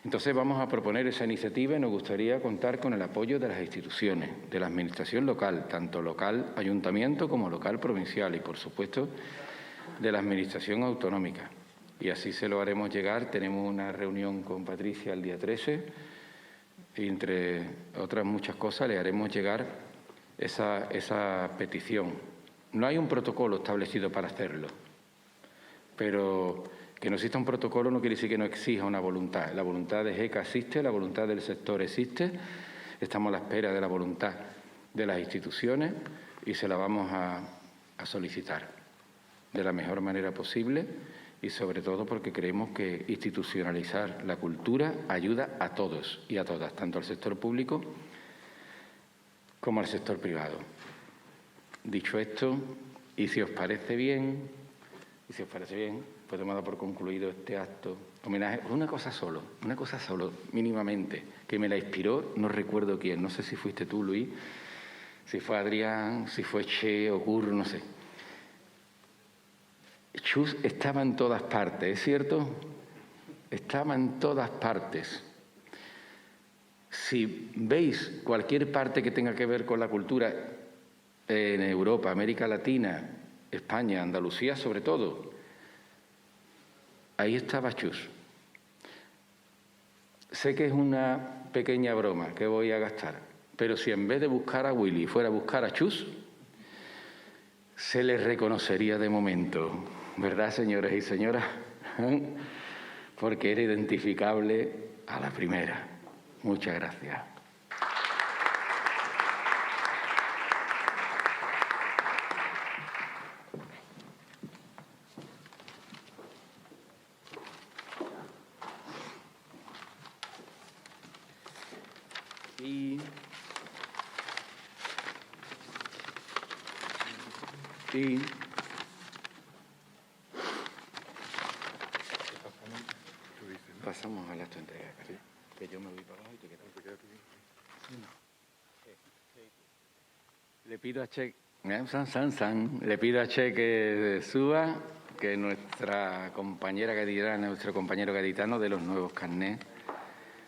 Entonces vamos a proponer esa iniciativa y nos gustaría contar con el apoyo de las instituciones, de la administración local, tanto local ayuntamiento como local provincial y, por supuesto, de la administración autonómica. Y así se lo haremos llegar. Tenemos una reunión con Patricia el día 13 y, entre otras muchas cosas, le haremos llegar esa petición. No hay un protocolo establecido para hacerlo, pero que no exista un protocolo no quiere decir que no exija una voluntad. La voluntad de GECA existe, la voluntad del sector existe, estamos a la espera de la voluntad de las instituciones y se la vamos a solicitar de la mejor manera posible y sobre todo porque creemos que institucionalizar la cultura ayuda a todos y a todas, tanto al sector público como al sector privado. Dicho esto, y si os parece bien, podemos dar por concluido este acto. Homenaje, una cosa solo, mínimamente, que me la inspiró, no recuerdo quién, no sé si fuiste tú, Luis, si fue Adrián, si fue Che o Curro, no sé. Chus estaba en todas partes, ¿es cierto? Estaba en todas partes. Si veis cualquier parte que tenga que ver con la cultura en Europa, América Latina, España, Andalucía sobre todo, ahí estaba Chus. Sé que es una pequeña broma que voy a gastar, pero si en vez de buscar a Willy fuera a buscar a Chus, se le reconocería de momento, ¿verdad, señores y señoras? Porque era identificable a la primera. Muchas gracias. Y pasamos al acto de entrega, ¿sí? Que yo me voy para abajo y te quedas aquí. Le pido a Che, le pido a Che que suba, que nuestra compañera gaditana, nuestro compañero gaditano de los nuevos carnés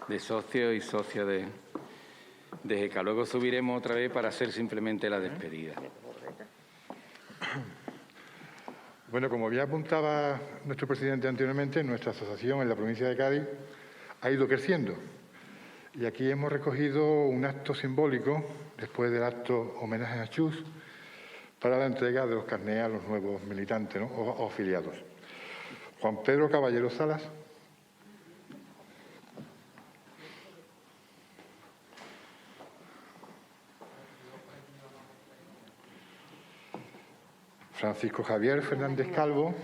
de socios y socias de GECA. Luego subiremos otra vez para hacer simplemente la despedida. Bueno, como ya apuntaba nuestro presidente anteriormente, nuestra asociación en la provincia de Cádiz ha ido creciendo. Y aquí hemos recogido un acto simbólico, después del acto homenaje a Chus, para la entrega de los carnés a los nuevos militantes, ¿no? o afiliados. Juan Pedro Caballero Salas. Francisco Javier Fernández Calvo.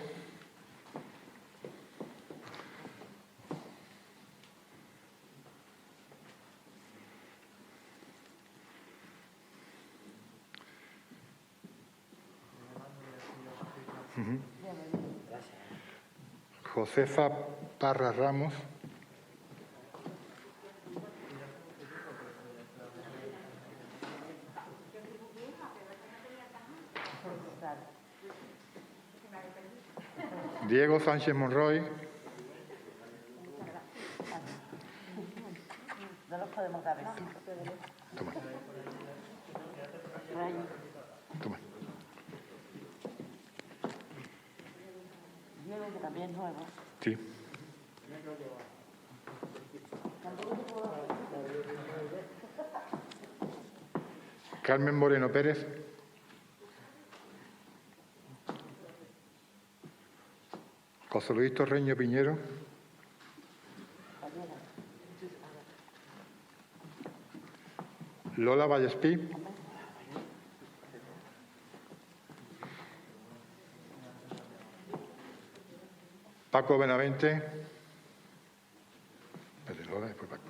Josefa Parra Ramos. Diego Sánchez Monroy. No los podemos dar besitos. Toma. Toma. Diego, que también es nuevo. Sí. Carmen Moreno Pérez. José Luis Torreño Piñero. Lola Vallespí. Paco Benavente. Espérate, Lola, después Paco.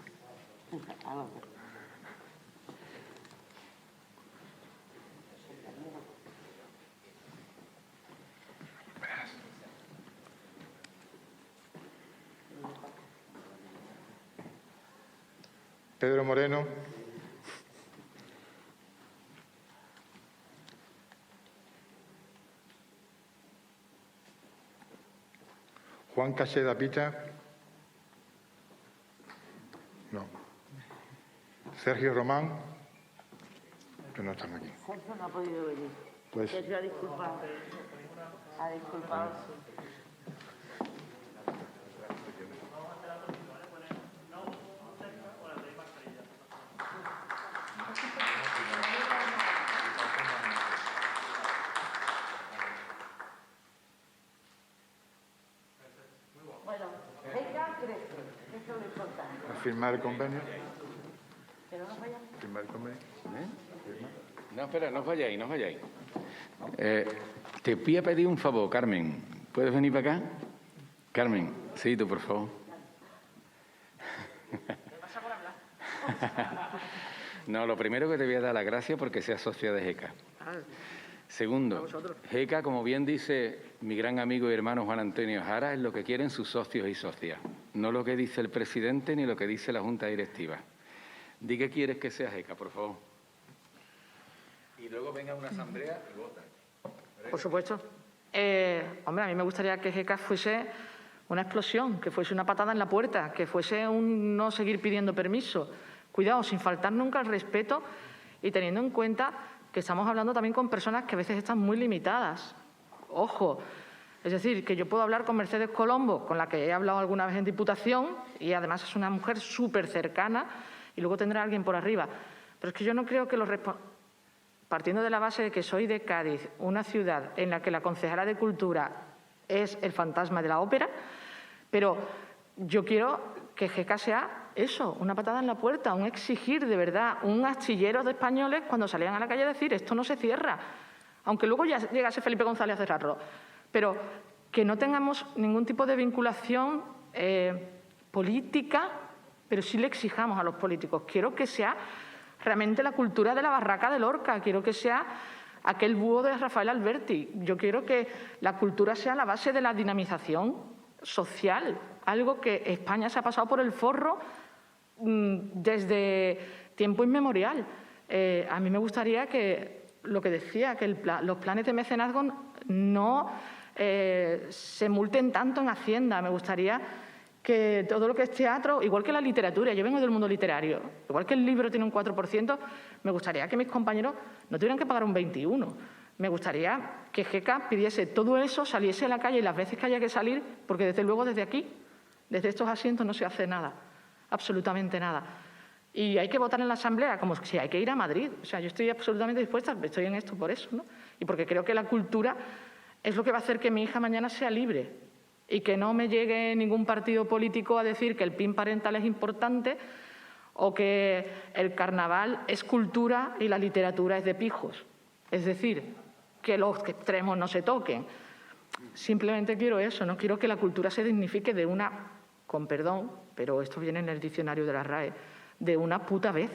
Pedro Moreno. Juan Cacheda Pita. No. Sergio Román. Que no están aquí. Sergio no ha podido venir. Pues, Sergio ha disculpado. Ha disculpado. Bueno, venga, crece. Eso es lo importante. a firmar el convenio. Pero no vayan. Firmar el convenio. No, espera, no os vayáis, no os vayáis. Te voy a pedir un favor, Carmen. ¿Puedes venir para acá? Carmen, sí, tú, por favor. No, lo primero que te voy a dar las gracias porque seas socia de GECA. Segundo, GECA, como bien dice mi gran amigo y hermano Juan Antonio Jara, es lo que quieren sus socios y socias. No lo que dice el presidente ni lo que dice la Junta Directiva. Di que quieres que sea GECA, por favor. Y luego venga una asamblea y vota. Por supuesto. Hombre, a mí me gustaría que GECA fuese una explosión, que fuese una patada en la puerta, que fuese un no seguir pidiendo permiso. Cuidado, sin faltar nunca el respeto y teniendo en cuenta que estamos hablando también con personas que a veces están muy limitadas. Ojo, es decir, que yo puedo hablar con Mercedes Colombo, con la que he hablado alguna vez en Diputación, y además es una mujer súper cercana, y luego tendrá alguien por arriba. Pero es que yo no creo que partiendo de la base de que soy de Cádiz, una ciudad en la que la concejala de Cultura es el fantasma de la ópera, pero yo quiero que GECA sea eso, una patada en la puerta, un exigir de verdad, un astillero de españoles cuando salían a la calle a decir esto no se cierra, aunque luego ya llegase Felipe González a cerrarlo, pero que no tengamos ningún tipo de vinculación política, pero sí le exijamos a los políticos. Quiero que sea realmente la cultura de la barraca de Lorca, quiero que sea aquel búho de Rafael Alberti, yo quiero que la cultura sea la base de la dinamización social, algo que España se ha pasado por el forro desde tiempo inmemorial. A mí me gustaría que, lo que decía, que los planes de mecenazgo no se multen tanto en Hacienda. Me gustaría que todo lo que es teatro, igual que la literatura, yo vengo del mundo literario, igual que el libro tiene un 4%, me gustaría que mis compañeros no tuvieran que pagar un 21%. Me gustaría que GECA pidiese todo eso, saliese a la calle las veces que haya que salir, porque desde luego desde aquí, desde estos asientos no se hace nada, absolutamente nada. Y hay que votar en la Asamblea como si hay que ir a Madrid. O sea, yo estoy absolutamente dispuesta, estoy en esto por eso, ¿no? Y porque creo que la cultura es lo que va a hacer que mi hija mañana sea libre y que no me llegue ningún partido político a decir que el PIN parental es importante o que el carnaval es cultura y la literatura es de pijos. Es decir, que los extremos no se toquen. Simplemente quiero eso, no quiero que la cultura se dignifique de una, con perdón, pero esto viene en el diccionario de la RAE, de una puta vez,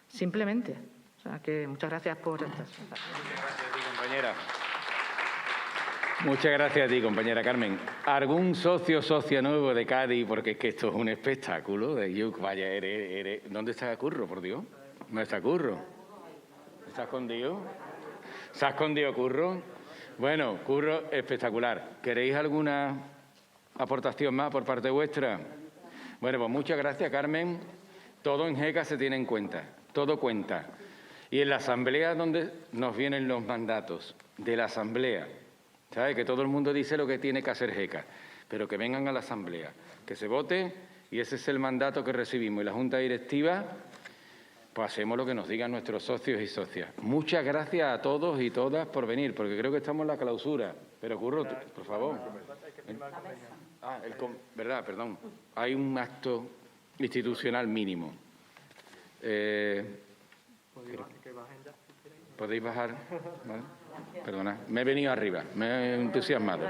simplemente. O sea, que muchas gracias por estas. Muchas gracias a ti, compañera. Muchas gracias a ti, compañera Carmen. ¿Algún socio o socia nuevo de Cádiz? Porque es que esto es un espectáculo. Vaya, ¿dónde está Curro, por Dios? ¿Dónde está Curro? ¿Está escondido? ¿Se ha escondido Curro? Bueno, curro espectacular. ¿Queréis alguna aportación más por parte vuestra? Bueno, pues muchas gracias, Carmen. Todo en GECA se tiene en cuenta, todo cuenta. Y en la asamblea donde nos vienen los mandatos de la asamblea, ¿sabes? Que todo el mundo dice lo que tiene que hacer GECA, pero que vengan a la asamblea, que se vote, y ese es el mandato que recibimos. Y la Junta Directiva, pues hacemos lo que nos digan nuestros socios y socias. Muchas gracias a todos y todas por venir, porque creo que estamos en la clausura. Pero Curro, por favor. ¿Verdad? Perdón. Hay un acto institucional mínimo. ¿Podéis bajar? ¿Vale? Perdona, me he venido arriba, me he entusiasmado.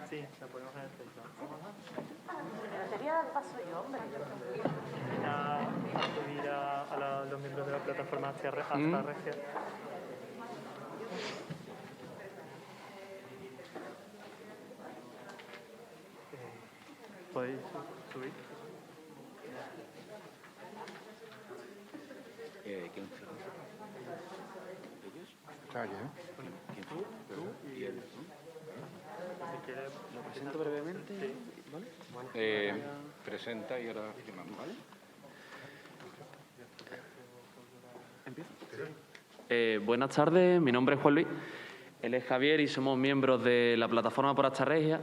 Sí, la ponemos en el centro. Debería dar paso yo, hombre. A pedir a los miembros de la plataforma hasta Regia. ¿Podéis subir? ¿Quién? Está aquí, Tú y él. Si quieres, ¿Lo presento brevemente? Sí. ¿Vale? Presenta y ahora firmamos, ¿vale? ¿Empiezo? Buenas tardes, mi nombre es Juan Luis, él es Javier y somos miembros de la plataforma por Hasta Regia.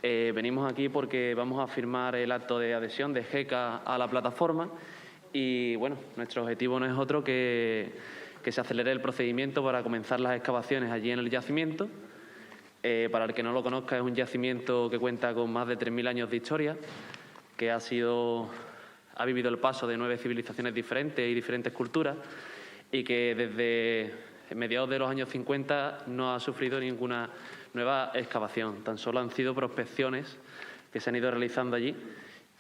Venimos aquí porque vamos a firmar el acto de adhesión de GECA a la plataforma y, bueno, nuestro objetivo no es otro que se acelere el procedimiento para comenzar las excavaciones allí en el yacimiento. Para el que no lo conozca, es un yacimiento que cuenta con más de 3.000 años de historia, que ha vivido el paso de 9 civilizaciones diferentes y diferentes culturas y que desde mediados de los años 50 no ha sufrido ninguna nueva excavación. Tan solo han sido prospecciones que se han ido realizando allí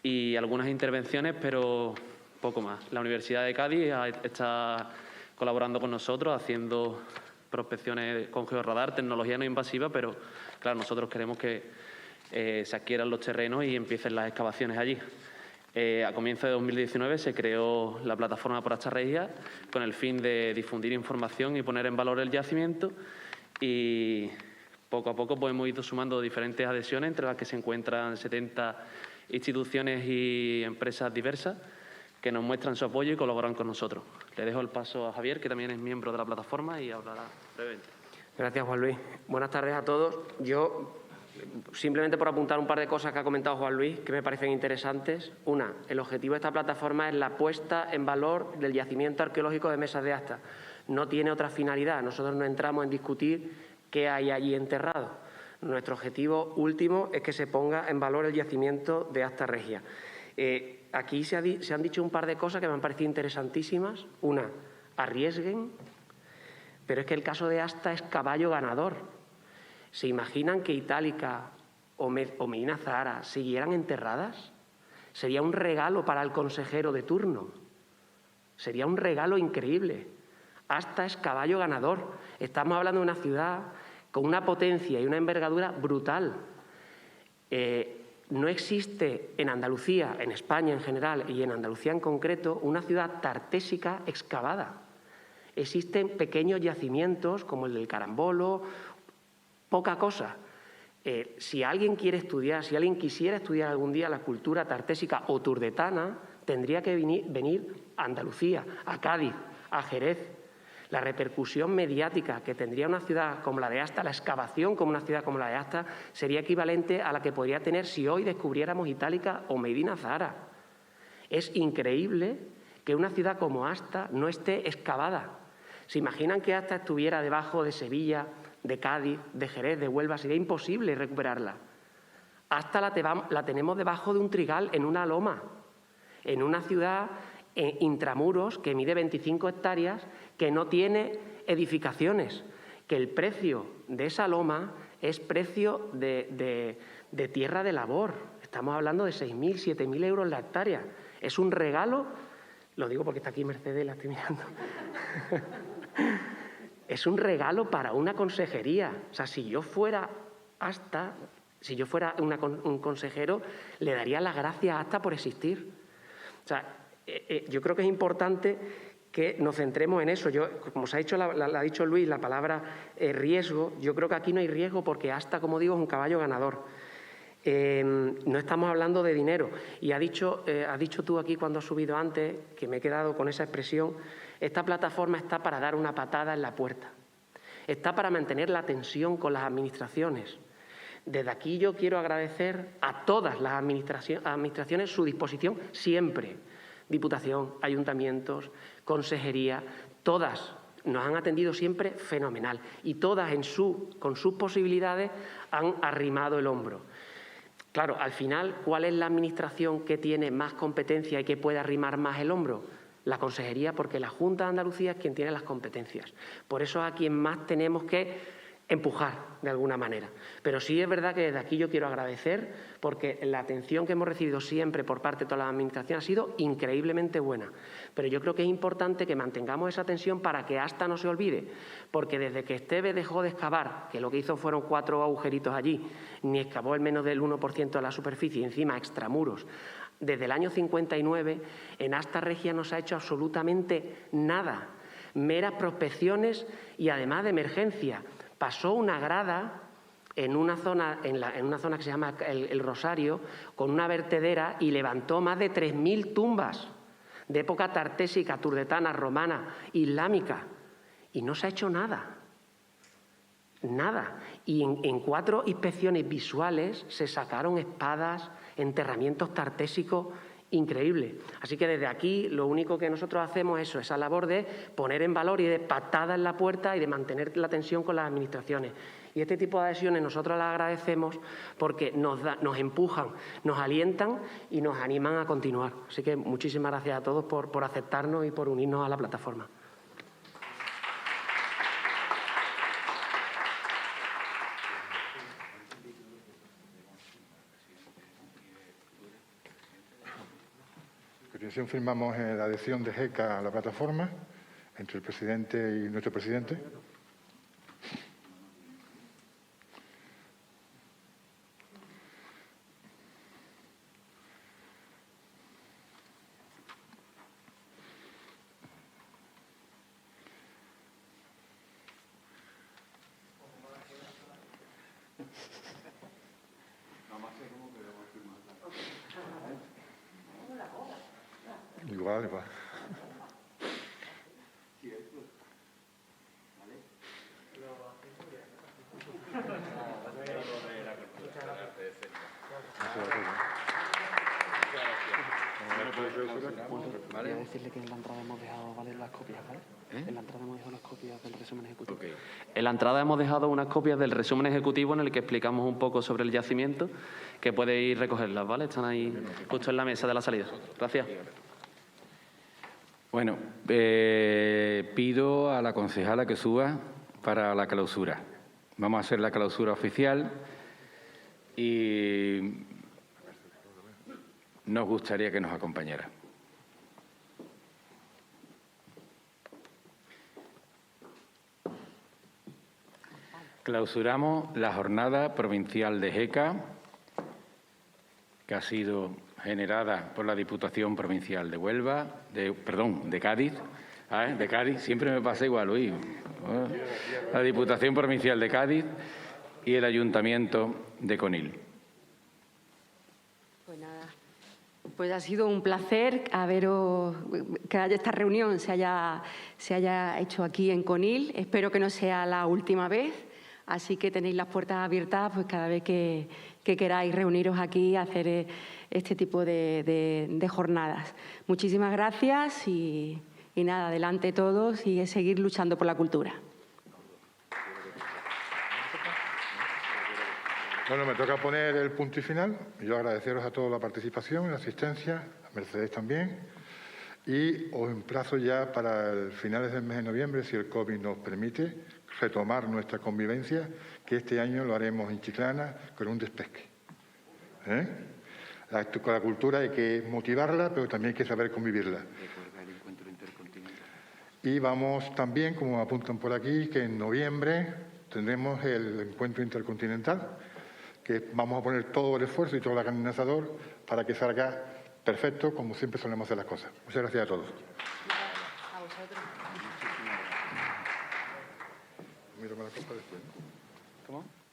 y algunas intervenciones, pero poco más. La Universidad de Cádiz está colaborando con nosotros haciendo prospecciones con georradar, tecnología no invasiva, pero claro, nosotros queremos que se adquieran los terrenos y empiecen las excavaciones allí. A comienzos de 2019 se creó la plataforma por Hasta Regia con el fin de difundir información y poner en valor el yacimiento y poco a poco pues, hemos ido sumando diferentes adhesiones, entre las que se encuentran 70 instituciones y empresas diversas que nos muestran su apoyo y colaboran con nosotros. Le dejo el paso a Javier, que también es miembro de la plataforma y hablará brevemente. Gracias, Juan Luis. Buenas tardes a todos. Yo, simplemente por apuntar un par de cosas que ha comentado Juan Luis, que me parecen interesantes. Una, el objetivo de esta plataforma es la puesta en valor del yacimiento arqueológico de Mesas de Asta. No tiene otra finalidad. Nosotros no entramos en discutir qué hay allí enterrado. Nuestro objetivo último es que se ponga en valor el yacimiento de Hasta Regia. Aquí se han dicho un par de cosas que me han parecido interesantísimas. Una, arriesguen, pero es que el caso de Asta es caballo ganador. ¿Se imaginan que Itálica o Medina Zahara siguieran enterradas? Sería un regalo para el consejero de turno. Sería un regalo increíble. Asta es caballo ganador. Estamos hablando de una ciudad con una potencia y una envergadura brutal. No existe en Andalucía, en España en general y en Andalucía en concreto, una ciudad tartésica excavada. Existen pequeños yacimientos como el del Carambolo, poca cosa. Si alguien quiere estudiar, si alguien quisiera estudiar algún día la cultura tartésica o turdetana, tendría que venir a Andalucía, a Cádiz, a Jerez. La repercusión mediática que tendría una ciudad como la de Asta, la excavación como una ciudad como la de Asta, sería equivalente a la que podría tener si hoy descubriéramos Itálica o Medina Zahara. Es increíble que una ciudad como Asta no esté excavada. ¿Se imaginan que Asta estuviera debajo de Sevilla, de Cádiz, de Jerez, de Huelva? Sería imposible recuperarla. Asta la tenemos debajo de un trigal, en una loma, en una ciudad intramuros que mide 25 hectáreas, que no tiene edificaciones, que el precio de esa loma es precio de tierra de labor. Estamos hablando de 6.000, 7.000 euros la hectárea. Es un regalo, lo digo porque está aquí Mercedes, la estoy mirando. Es un regalo para una consejería. O sea, si yo fuera un consejero, le daría las gracias a Asta por existir. O sea, yo creo que es importante que nos centremos en eso. Yo, como se ha dicho, la ha dicho Luis, la palabra riesgo, yo creo que aquí no hay riesgo porque Asta, como digo, es un caballo ganador. No estamos hablando de dinero. Y has dicho tú aquí cuando has subido antes, que me he quedado con esa expresión, esta plataforma está para dar una patada en la puerta. Está para mantener la tensión con las administraciones. Desde aquí yo quiero agradecer a todas las administraciones su disposición siempre. Diputación, ayuntamientos, consejería, todas nos han atendido siempre fenomenal y todas con sus posibilidades han arrimado el hombro. Claro, al final, ¿cuál es la administración que tiene más competencia y que puede arrimar más el hombro? La consejería, porque la Junta de Andalucía es quien tiene las competencias. Por eso es a quien más tenemos que empujar de alguna manera. Pero sí es verdad que desde aquí yo quiero agradecer porque la atención que hemos recibido siempre por parte de todas las administraciones ha sido increíblemente buena. Pero yo creo que es importante que mantengamos esa tensión para que Asta no se olvide, porque desde que Esteve dejó de excavar, que lo que hizo fueron 4 agujeritos allí, ni excavó el menos del 1% de la superficie y encima extramuros, desde el año 59 en Asta Regia no se ha hecho absolutamente nada, meras prospecciones y además de emergencia. Pasó una grada en una zona que se llama el Rosario, con una vertedera y levantó más de 3.000 tumbas de época tartésica, turdetana, romana, islámica. Y no se ha hecho nada. Nada. Y en 4 inspecciones visuales se sacaron espadas, enterramientos tartésicos increíble. Así que desde aquí lo único que nosotros hacemos es eso, esa labor de poner en valor y de patada en la puerta y de mantener la tensión con las administraciones. Y este tipo de adhesiones nosotros las agradecemos porque nos empujan, nos alientan y nos animan a continuar. Así que muchísimas gracias a todos por aceptarnos y por unirnos a la plataforma. A continuación firmamos la adhesión de GECA a la plataforma entre el presidente y nuestro presidente. Igual. Voy a decirle que en la entrada hemos dejado las copias, ¿vale? En la entrada hemos dejado las copias del resumen ejecutivo. Okay. En la entrada hemos dejado unas copias del resumen ejecutivo en el que explicamos un poco sobre el yacimiento, que podéis recogerlas, ¿vale? Están ahí justo en la mesa de la salida. Gracias. Bueno, pido a la concejala que suba para la clausura. Vamos a hacer la clausura oficial y nos gustaría que nos acompañara. Clausuramos la jornada provincial de GECA, que ha sido generada por la Diputación Provincial de Huelva, de Cádiz. De Cádiz, siempre me pasa igual, Luis. La Diputación Provincial de Cádiz y el Ayuntamiento de Conil. Pues nada, pues ha sido un placer que esta reunión se haya hecho aquí en Conil. Espero que no sea la última vez. Así que tenéis las puertas abiertas pues cada vez que queráis reuniros aquí a hacer este tipo de jornadas. Muchísimas gracias y nada, adelante todos y seguir luchando por la cultura. Bueno, me toca poner el punto y final. Yo agradeceros a todos la participación, la asistencia, a Mercedes también. Y os emplazo ya para finales del mes de noviembre, si el COVID nos permite, retomar nuestra convivencia, que este año lo haremos en Chiclana con un despesque. Con la cultura hay que motivarla, pero también hay que saber convivirla. Y vamos también, como apuntan por aquí, que en noviembre tendremos el encuentro intercontinental, que vamos a poner todo el esfuerzo y toda la carne en el asador para que salga perfecto, como siempre solemos hacer las cosas. Muchas gracias a todos. mírame la copa después, ¿no? ¿Cómo?